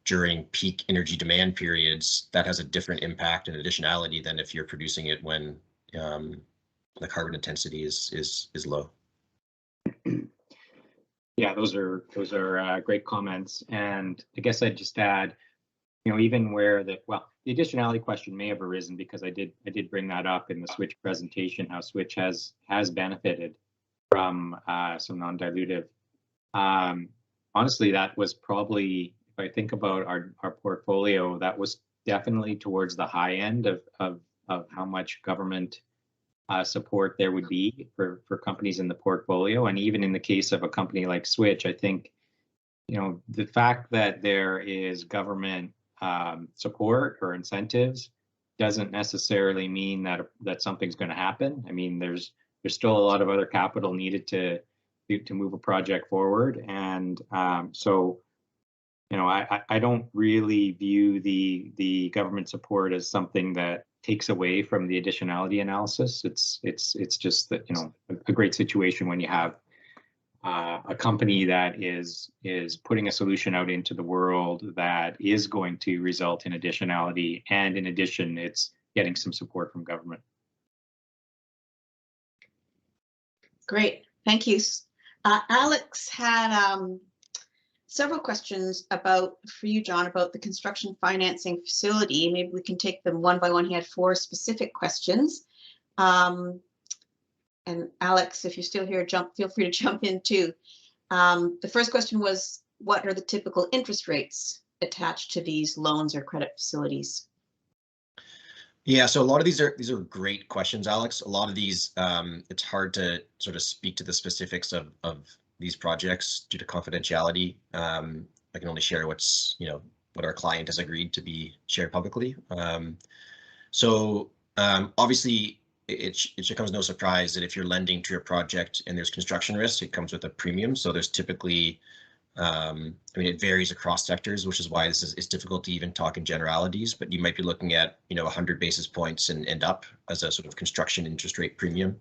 during peak energy demand periods, that has a different impact and additionality than if you're producing it when the carbon intensity is low. Yeah, those are great comments, and I guess I'd just add, even where the additionality question may have arisen, because I did bring that up in the Switch presentation, how Switch has benefited from some non-dilutive. Honestly, that was probably, if I think about our portfolio, that was definitely towards the high end of how much government support there would be for companies in the portfolio. And even in the case of a company like Switch, I think, the fact that there is government support or incentives doesn't necessarily mean that something's going to happen. I mean, there's still a lot of other capital needed to move a project forward, and so I don't really view the government support as something that takes away from the additionality analysis. It's just that, you know, a great situation when you have a company that is putting a solution out into the world that is going to result in additionality, and in addition, it's getting some support from government. Great, thank you. Alex had several questions for you, John, about the construction financing facility. Maybe we can take them one by one. He had 4 specific questions. And Alex, if you're still here, feel free to jump in too. The first question was, what are the typical interest rates attached to these loans or credit facilities? Yeah, so a lot of these are great questions, Alex. A lot of these, it's hard to sort of speak to the specifics of these projects due to confidentiality. I can only share what's, you know, what our client has agreed to be shared publicly. Obviously, it should come as no surprise that if you're lending to a project and there's construction risk, it comes with a premium. So there's typically, I mean, it varies across sectors, which is why it's difficult to even talk in generalities, but you might be looking at, you know, 100 basis points and up as a sort of construction interest rate premium.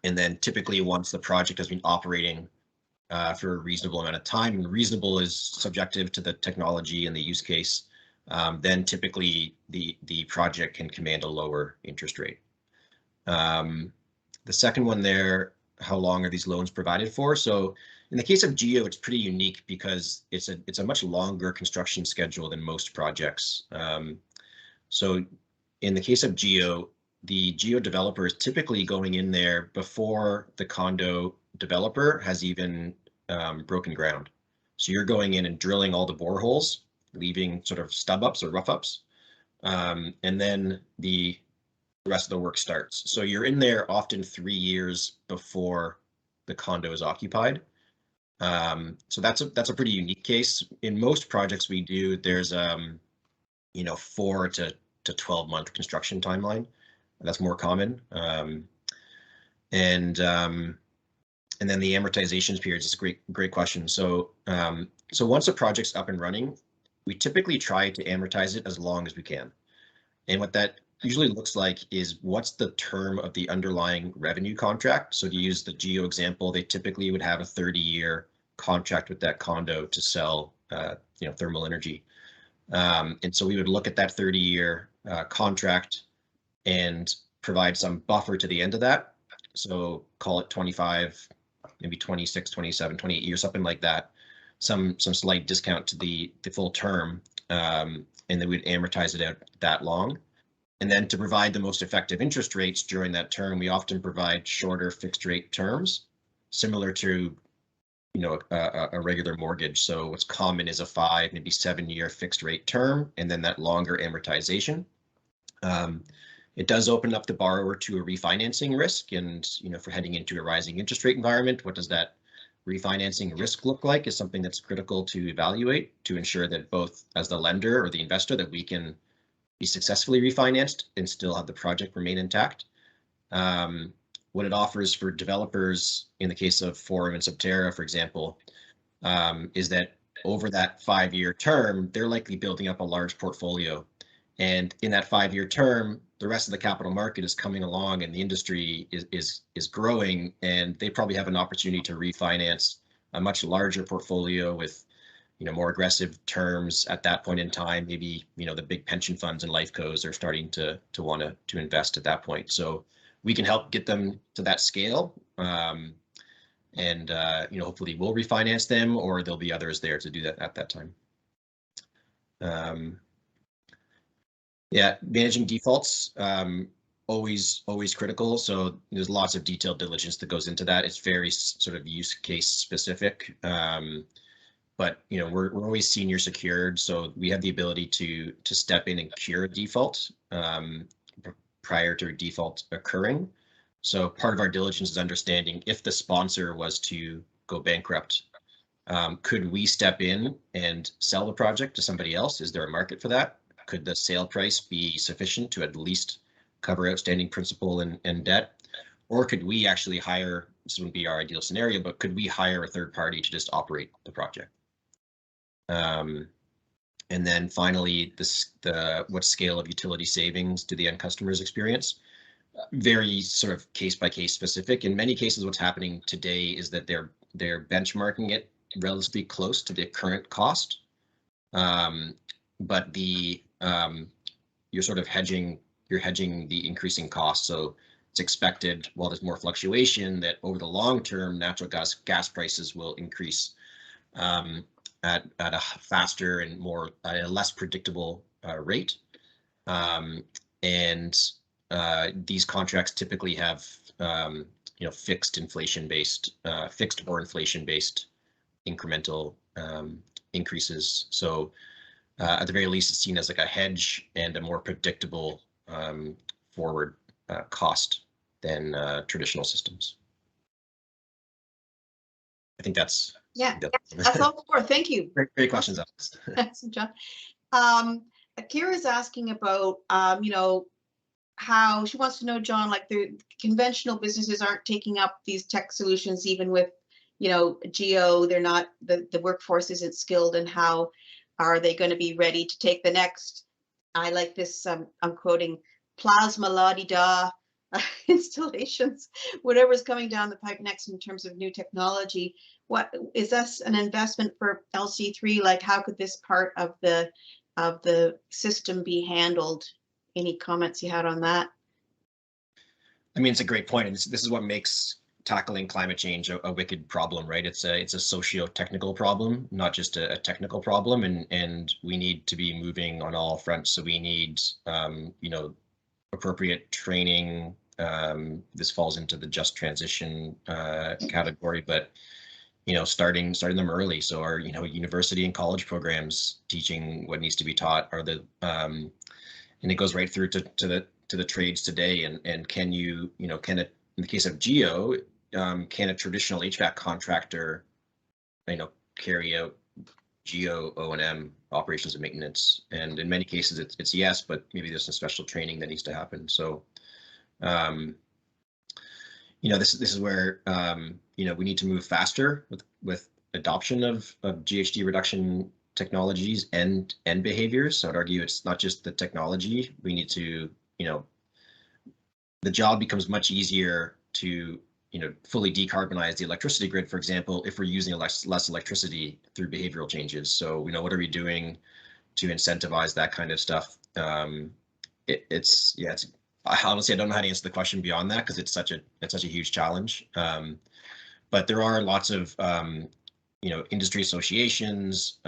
And then typically once the project has been operating for a reasonable amount of time, and reasonable is subjective to the technology and the use case, then typically the project can command a lower interest rate. The second one there, how long are these loans provided for? So in the case of Geo, it's pretty unique because it's a much longer construction schedule than most projects. So in the case of Geo, the Geo developer is typically going in there before the condo developer has even broken ground. So you're going in and drilling all the boreholes, leaving sort of stub ups or rough ups, and then the rest of the work starts. So you're in there often 3 years before the condo is occupied. So that's a pretty unique case. In most projects we do, there's you know, 4 to 12 month construction timeline. That's more common. And then the amortization periods is a great question. So so once a project's up and running, we typically try to amortize it as long as we can. And what that usually looks like is what's the term of the underlying revenue contract. So to use the Geo example, they typically would have a 30-year contract with that condo to sell you know, thermal energy. And so we would look at that 30-year contract and provide some buffer to the end of that. So call it 25, maybe 26, 27, 28 years, something like that. Some slight discount to the full term, and then we'd amortize it out that long. And then to provide the most effective interest rates during that term, we often provide shorter fixed rate terms, similar to, you know, a regular mortgage. So what's common is a 5, maybe 7-year fixed rate term, and then that longer amortization. It does open up the borrower to a refinancing risk, and, you know, for heading into a rising interest rate environment, what does that refinancing risk look like is something that's critical to evaluate to ensure that both as the lender or the investor that we can be successfully refinanced and still have the project remain intact. What it offers for developers in the case of Forum and Subterra, for example, is that over that 5-year term, they're likely building up a large portfolio. And in that 5-year term, the rest of the capital market is coming along and the industry is growing, and they probably have an opportunity to refinance a much larger portfolio with, you know, more aggressive terms at that point in time. Maybe, you know, the big pension funds and life cos are starting to want to invest at that point. So we can help get them to that scale, and you know, hopefully we'll refinance them, or there'll be others there to do that at that time. Yeah, managing defaults, always critical. So there's lots of detailed diligence that goes into that. It's very sort of use case specific. But, you know, we're always senior secured, so we have the ability to step in and cure a default prior to a default occurring. So part of our diligence is understanding if the sponsor was to go bankrupt, could we step in and sell the project to somebody else? Is there a market for that? Could the sale price be sufficient to at least cover outstanding principal and debt? Or could we actually hire, this wouldn't be our ideal scenario, but could we hire a third party to just operate the project? And then finally, what scale of utility savings do the end customers experience? Very sort of case by case specific. In many cases, what's happening today is that they're benchmarking it relatively close to the current cost, but you're sort of hedging the increasing cost. So it's expected, while there's more fluctuation, that over the long term, natural gas prices will increase at a faster and a less predictable rate. These contracts typically have fixed or inflation-based incremental increases. So at the very least, it's seen as like a hedge and a more predictable forward cost than traditional systems. I think that's that's all for. Thank you. Great questions, Alex. Thanks, John. Kira's asking about how she wants to know, John, like the conventional businesses aren't taking up these tech solutions, even with Geo. They're not, the workforce isn't skilled, and how are they going to be ready to take the next, I like this, I'm quoting, plasma la-di-da installations, whatever's coming down the pipe next in terms of new technology. What is this an investment for LC3? Like, how could this part of the system be handled? Any comments you had on that? I mean, it's a great point, and this is what makes tackling climate change a wicked problem, right? It's a socio-technical problem, not just a technical problem, and we need to be moving on all fronts. So we need appropriate training. This falls into the just transition category, but starting them early. So our university and college programs teaching what needs to be taught are and it goes right through to the trades today. And can in the case of Geo, can a traditional HVAC contractor carry out Geo O&M, operations and maintenance? And in many cases it's yes, but maybe there's some special training that needs to happen. So this is where we need to move faster with adoption of GHG reduction technologies and behaviors. So I'd argue it's not just the technology. We need to, the job becomes much easier to fully decarbonize the electricity grid, for example, if we're using less electricity through behavioral changes. So what are we doing to incentivize that kind of stuff? Honestly, I don't know how to answer the question beyond that, because it's such a huge challenge. But there are lots of industry associations,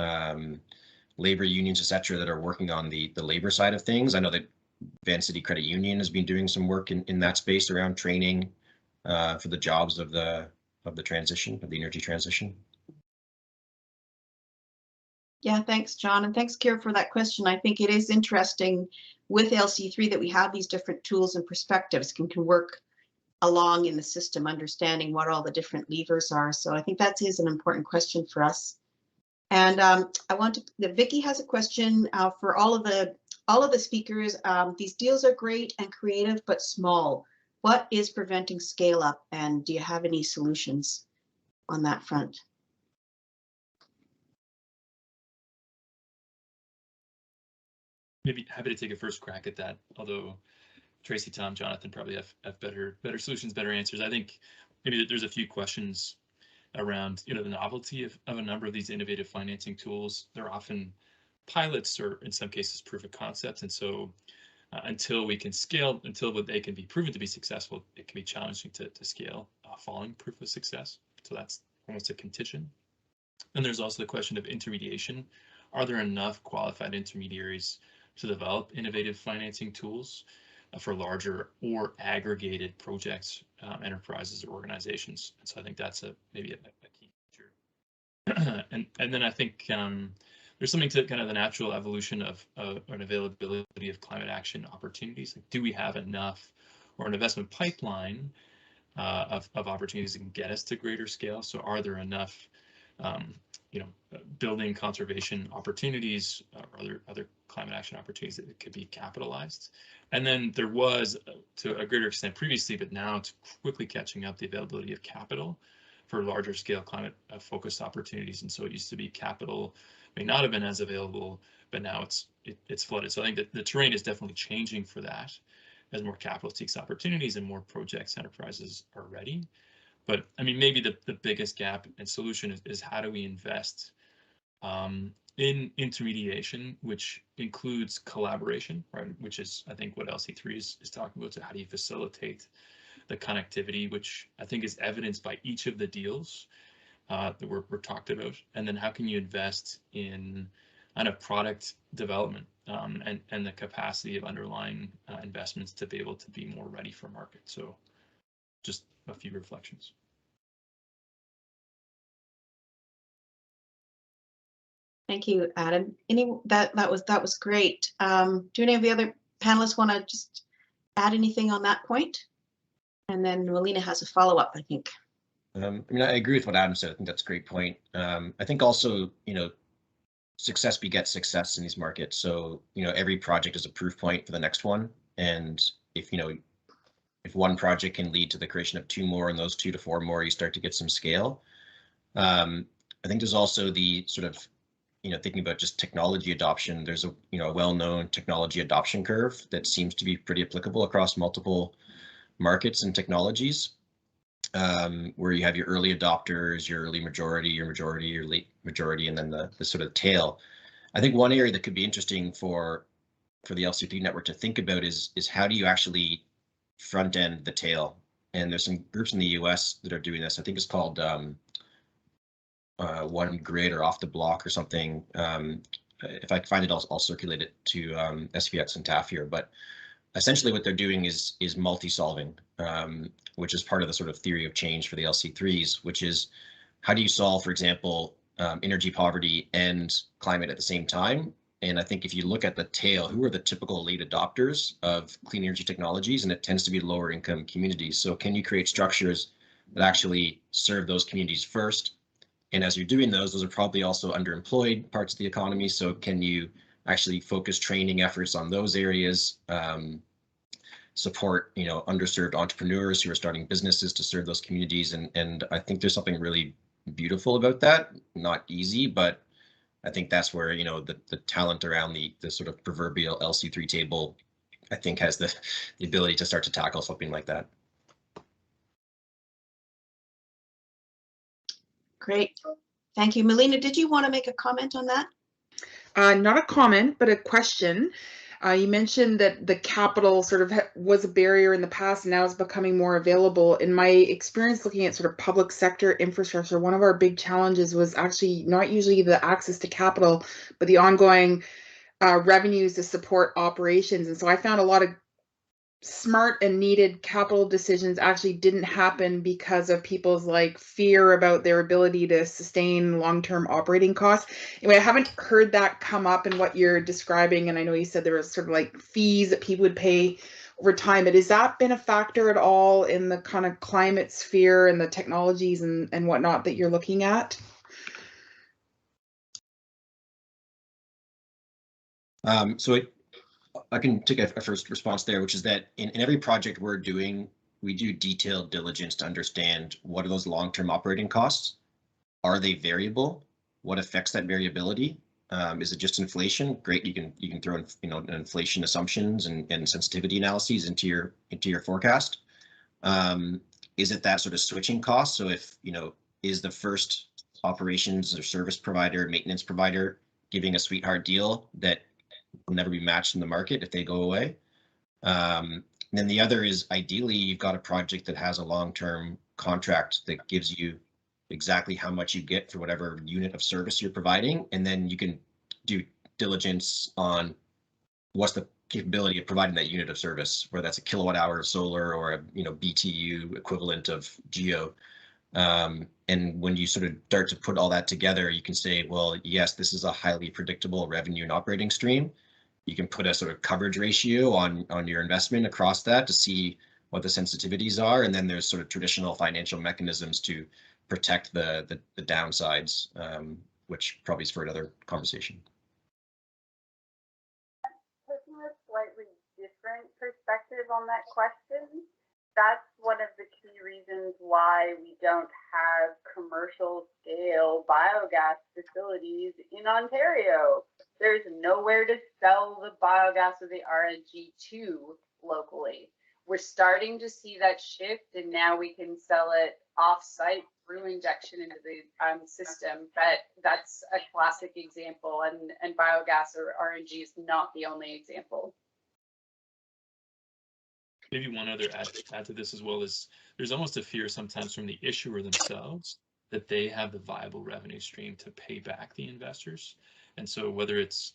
labor unions, etc., that are working on the labor side of things. I know that Van City Credit Union has been doing some work in that space around training for the jobs of the transition, of the energy transition. Yeah, thanks, John, and thanks, Kira, for that question. I think it is interesting with LC3 that we have these different tools and perspectives can work along in the system, understanding what all the different levers are. So I think that is an important question for us. And Vicky has a question for all of the speakers. These deals are great and creative, but small. What is preventing scale up, and do you have any solutions on that front? Maybe happy to take a first crack at that, although Tracy, Tom, Jonathan probably have better solutions, better answers. I think maybe there's a few questions around the novelty of a number of these innovative financing tools. They're often pilots, or in some cases proof of concepts, and so until we can scale, until they can be proven to be successful, it can be challenging to scale following proof of success. So that's almost a contingent. And there's also the question of intermediation. Are there enough qualified intermediaries to develop innovative financing tools for larger or aggregated projects, enterprises, or organizations? And so I think that's maybe a key feature. and then I think there's something to kind of the natural evolution of an availability of climate action opportunities. Like, do we have enough, or an investment pipeline of opportunities that can get us to greater scale? So are there enough building conservation opportunities or other climate action opportunities that could be capitalized? And then there was, to a greater extent previously, but now it's quickly catching up, the availability of capital for larger scale climate focused opportunities. And so it used to be capital may not have been as available, but now it's flooded. So I think that the terrain is definitely changing for that as more capital seeks opportunities and more projects, enterprises are ready. But I mean, maybe the biggest gap and solution is how do we invest in intermediation, which includes collaboration, right? Which is, I think, what LC3 is talking about. So how do you facilitate the connectivity, which I think is evidenced by each of the deals that we're talked about, and then how can you invest in kind of product development and the capacity of underlying investments to be able to be more ready for market. So just a few reflections. Thank you, Adam. That was great. Do any of the other panelists want to just add anything on that point? And then Melina has a follow-up, I think. I mean, I agree with what Adam said. I think that's a great point. I think also, success begets success in these markets. So, every project is a proof point for the next one. And if one project can lead to the creation of 2 more and those 2 to 4 more, you start to get some scale. I think there's also the sort of, thinking about just technology adoption, there's a, well-known technology adoption curve that seems to be pretty applicable across multiple markets and technologies, where you have your early adopters, your early majority, your late majority, and then the sort of tail. I think one area that could be interesting for the LC3 network to think about is how do you actually front end the tail? And there's some groups in the US that are doing this. I think it's called One Grid or Off the Block or something. If I can find it, I'll circulate it to SVX and TAF here. But essentially what they're doing is multi-solving, which is part of the sort of theory of change for the LC3s, which is how do you solve, for example, energy poverty and climate at the same time? And I think if you look at the tail, who are the typical late adopters of clean energy technologies? And it tends to be lower income communities. So can you create structures that actually serve those communities first? And as you're doing those are probably also underemployed parts of the economy. So can you actually focus training efforts on those areas, support, underserved entrepreneurs who are starting businesses to serve those communities. And I think there's something really beautiful about that. Not easy, but I think that's where, the talent around the sort of proverbial LC3 table, I think has the ability to start to tackle something like that. Great. Thank you. Melina, did you want to make a comment on that? Not a comment, but a question. You mentioned that the capital sort of was a barrier in the past, and now it's becoming more available. In my experience looking at sort of public sector infrastructure, one of our big challenges was actually not usually the access to capital, but the ongoing revenues to support operations. And so I found a lot of smart and needed capital decisions actually didn't happen because of people's fear about their ability to sustain long-term operating costs. Anyway, I haven't heard that come up in what you're describing, and I know you said there was sort of fees that people would pay over time, but has that been a factor at all in the kind of climate sphere and the technologies and whatnot that you're looking at? I can take a first response there, which is that in every project we're doing, we do detailed diligence to understand what are those long-term operating costs. Are they variable? What affects that variability? Is it just inflation? Great, you can throw in inflation assumptions and sensitivity analyses into your forecast. Is it that sort of switching cost? So if is the first operations or service provider, maintenance provider giving a sweetheart deal that will never be matched in the market if they go away? Then the other is ideally you've got a project that has a long-term contract that gives you exactly how much you get for whatever unit of service you're providing, and then you can do diligence on what's the capability of providing that unit of service, whether that's a kilowatt hour of solar or a BTU equivalent of Geo. And when you sort of start to put all that together, you can say, well, yes, this is a highly predictable revenue and operating stream. You can put a sort of coverage ratio on your investment across that to see what the sensitivities are. And then there's sort of traditional financial mechanisms to protect the downsides, which probably is for another conversation. Taking a slightly different perspective on that question, that's one of the key reasons why we don't have commercial scale biogas facilities in Ontario. There's nowhere to sell the biogas or the RNG to locally. We're starting to see that shift, and now we can sell it off-site through injection into the system. But that's a classic example, and biogas or RNG is not the only example. Maybe one other add to this as well is there's almost a fear sometimes from the issuer themselves that they have the viable revenue stream to pay back the investors. And so whether it's,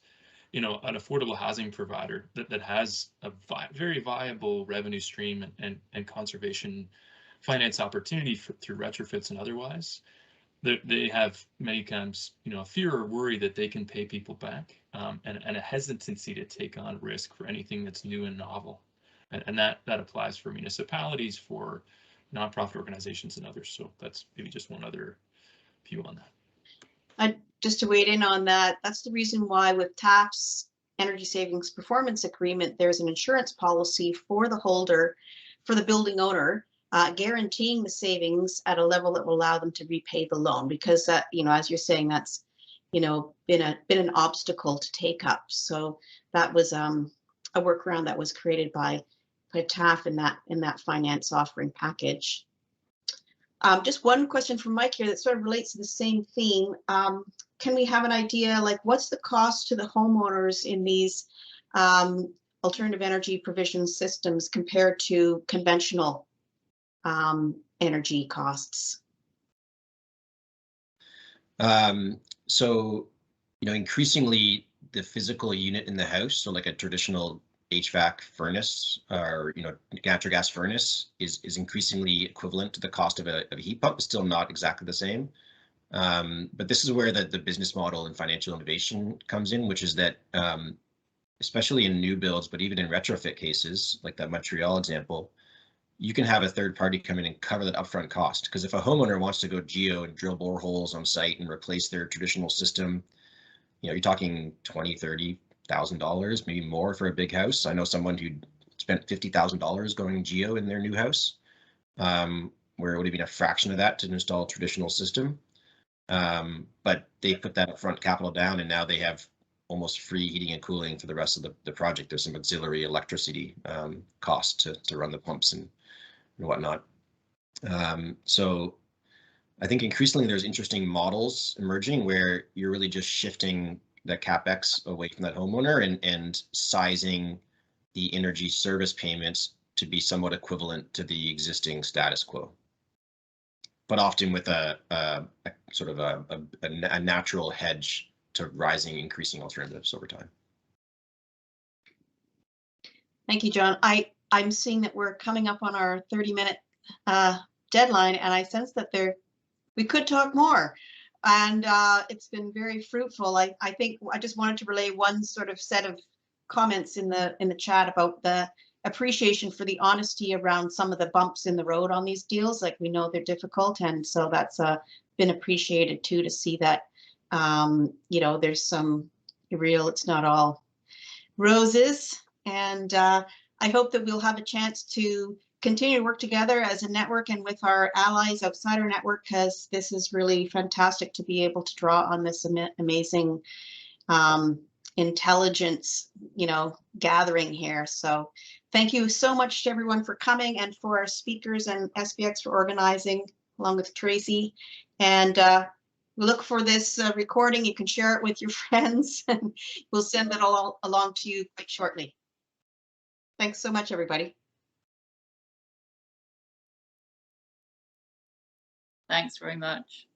you know, an affordable housing provider that has a very viable revenue stream and conservation finance opportunity through retrofits and otherwise, they have many times, you know, a fear or worry that they can pay people back, and a hesitancy to take on risk for anything that's new and novel. And that applies for municipalities, for nonprofit organizations and others. So that's maybe just one other view on that. Just to weigh in on that, that's the reason why with TAF's Energy Savings Performance Agreement, there's an insurance policy for the holder, for the building owner, guaranteeing the savings at a level that will allow them to repay the loan, because that, you know, as you're saying, that's, you know, been an obstacle to take up. So that was a workaround that was created by TAF in that finance offering package. Just one question from Mike here that sort of relates to the same theme. Can we have an idea, like, what's the cost to the homeowners in these alternative energy provision systems compared to conventional energy costs? So, you know, increasingly the physical unit in the house, so like a traditional HVAC furnace or, you know, natural gas furnace is increasingly equivalent to the cost of a heat pump. It's still not exactly the same. But this is where the business model and financial innovation comes in, which is that especially in new builds, but even in retrofit cases, like that Montreal example, you can have a third party come in and cover that upfront cost. Because if a homeowner wants to go geo and drill boreholes on site and replace their traditional system, you know, you're talking $20,000, $30,000, maybe more for a big house. I know someone who spent $50,000 going geo in their new house, where it would have been a fraction of that to install a traditional system. But they put that upfront capital down, and now they have almost free heating and cooling for the rest of the project. There's some auxiliary electricity cost to run the pumps and whatnot. So I think increasingly there's interesting models emerging where you're really just shifting the CapEx away from that homeowner and sizing the energy service payments to be somewhat equivalent to the existing status quo, but often with a sort of a natural hedge to increasing alternatives over time. Thank you, John. I'm seeing that we're coming up on our 30-minute deadline, and I sense that we could talk more. And it's been very fruitful. I think I just wanted to relay one sort of set of comments in the chat about the appreciation for the honesty around some of the bumps in the road on these deals. Like, we know they're difficult, and so that's been appreciated too, to see that you know, there's some real, it's not all roses. And I hope that we'll have a chance to continue to work together as a network and with our allies outside our network, because this is really fantastic to be able to draw on this amazing intelligence, you know, gathering here. So thank you so much to everyone for coming, and for our speakers and SPX for organizing, along with Tracy. And look for this recording. You can share it with your friends, and we'll send it all along to you quite shortly. Thanks so much, everybody. Thanks very much.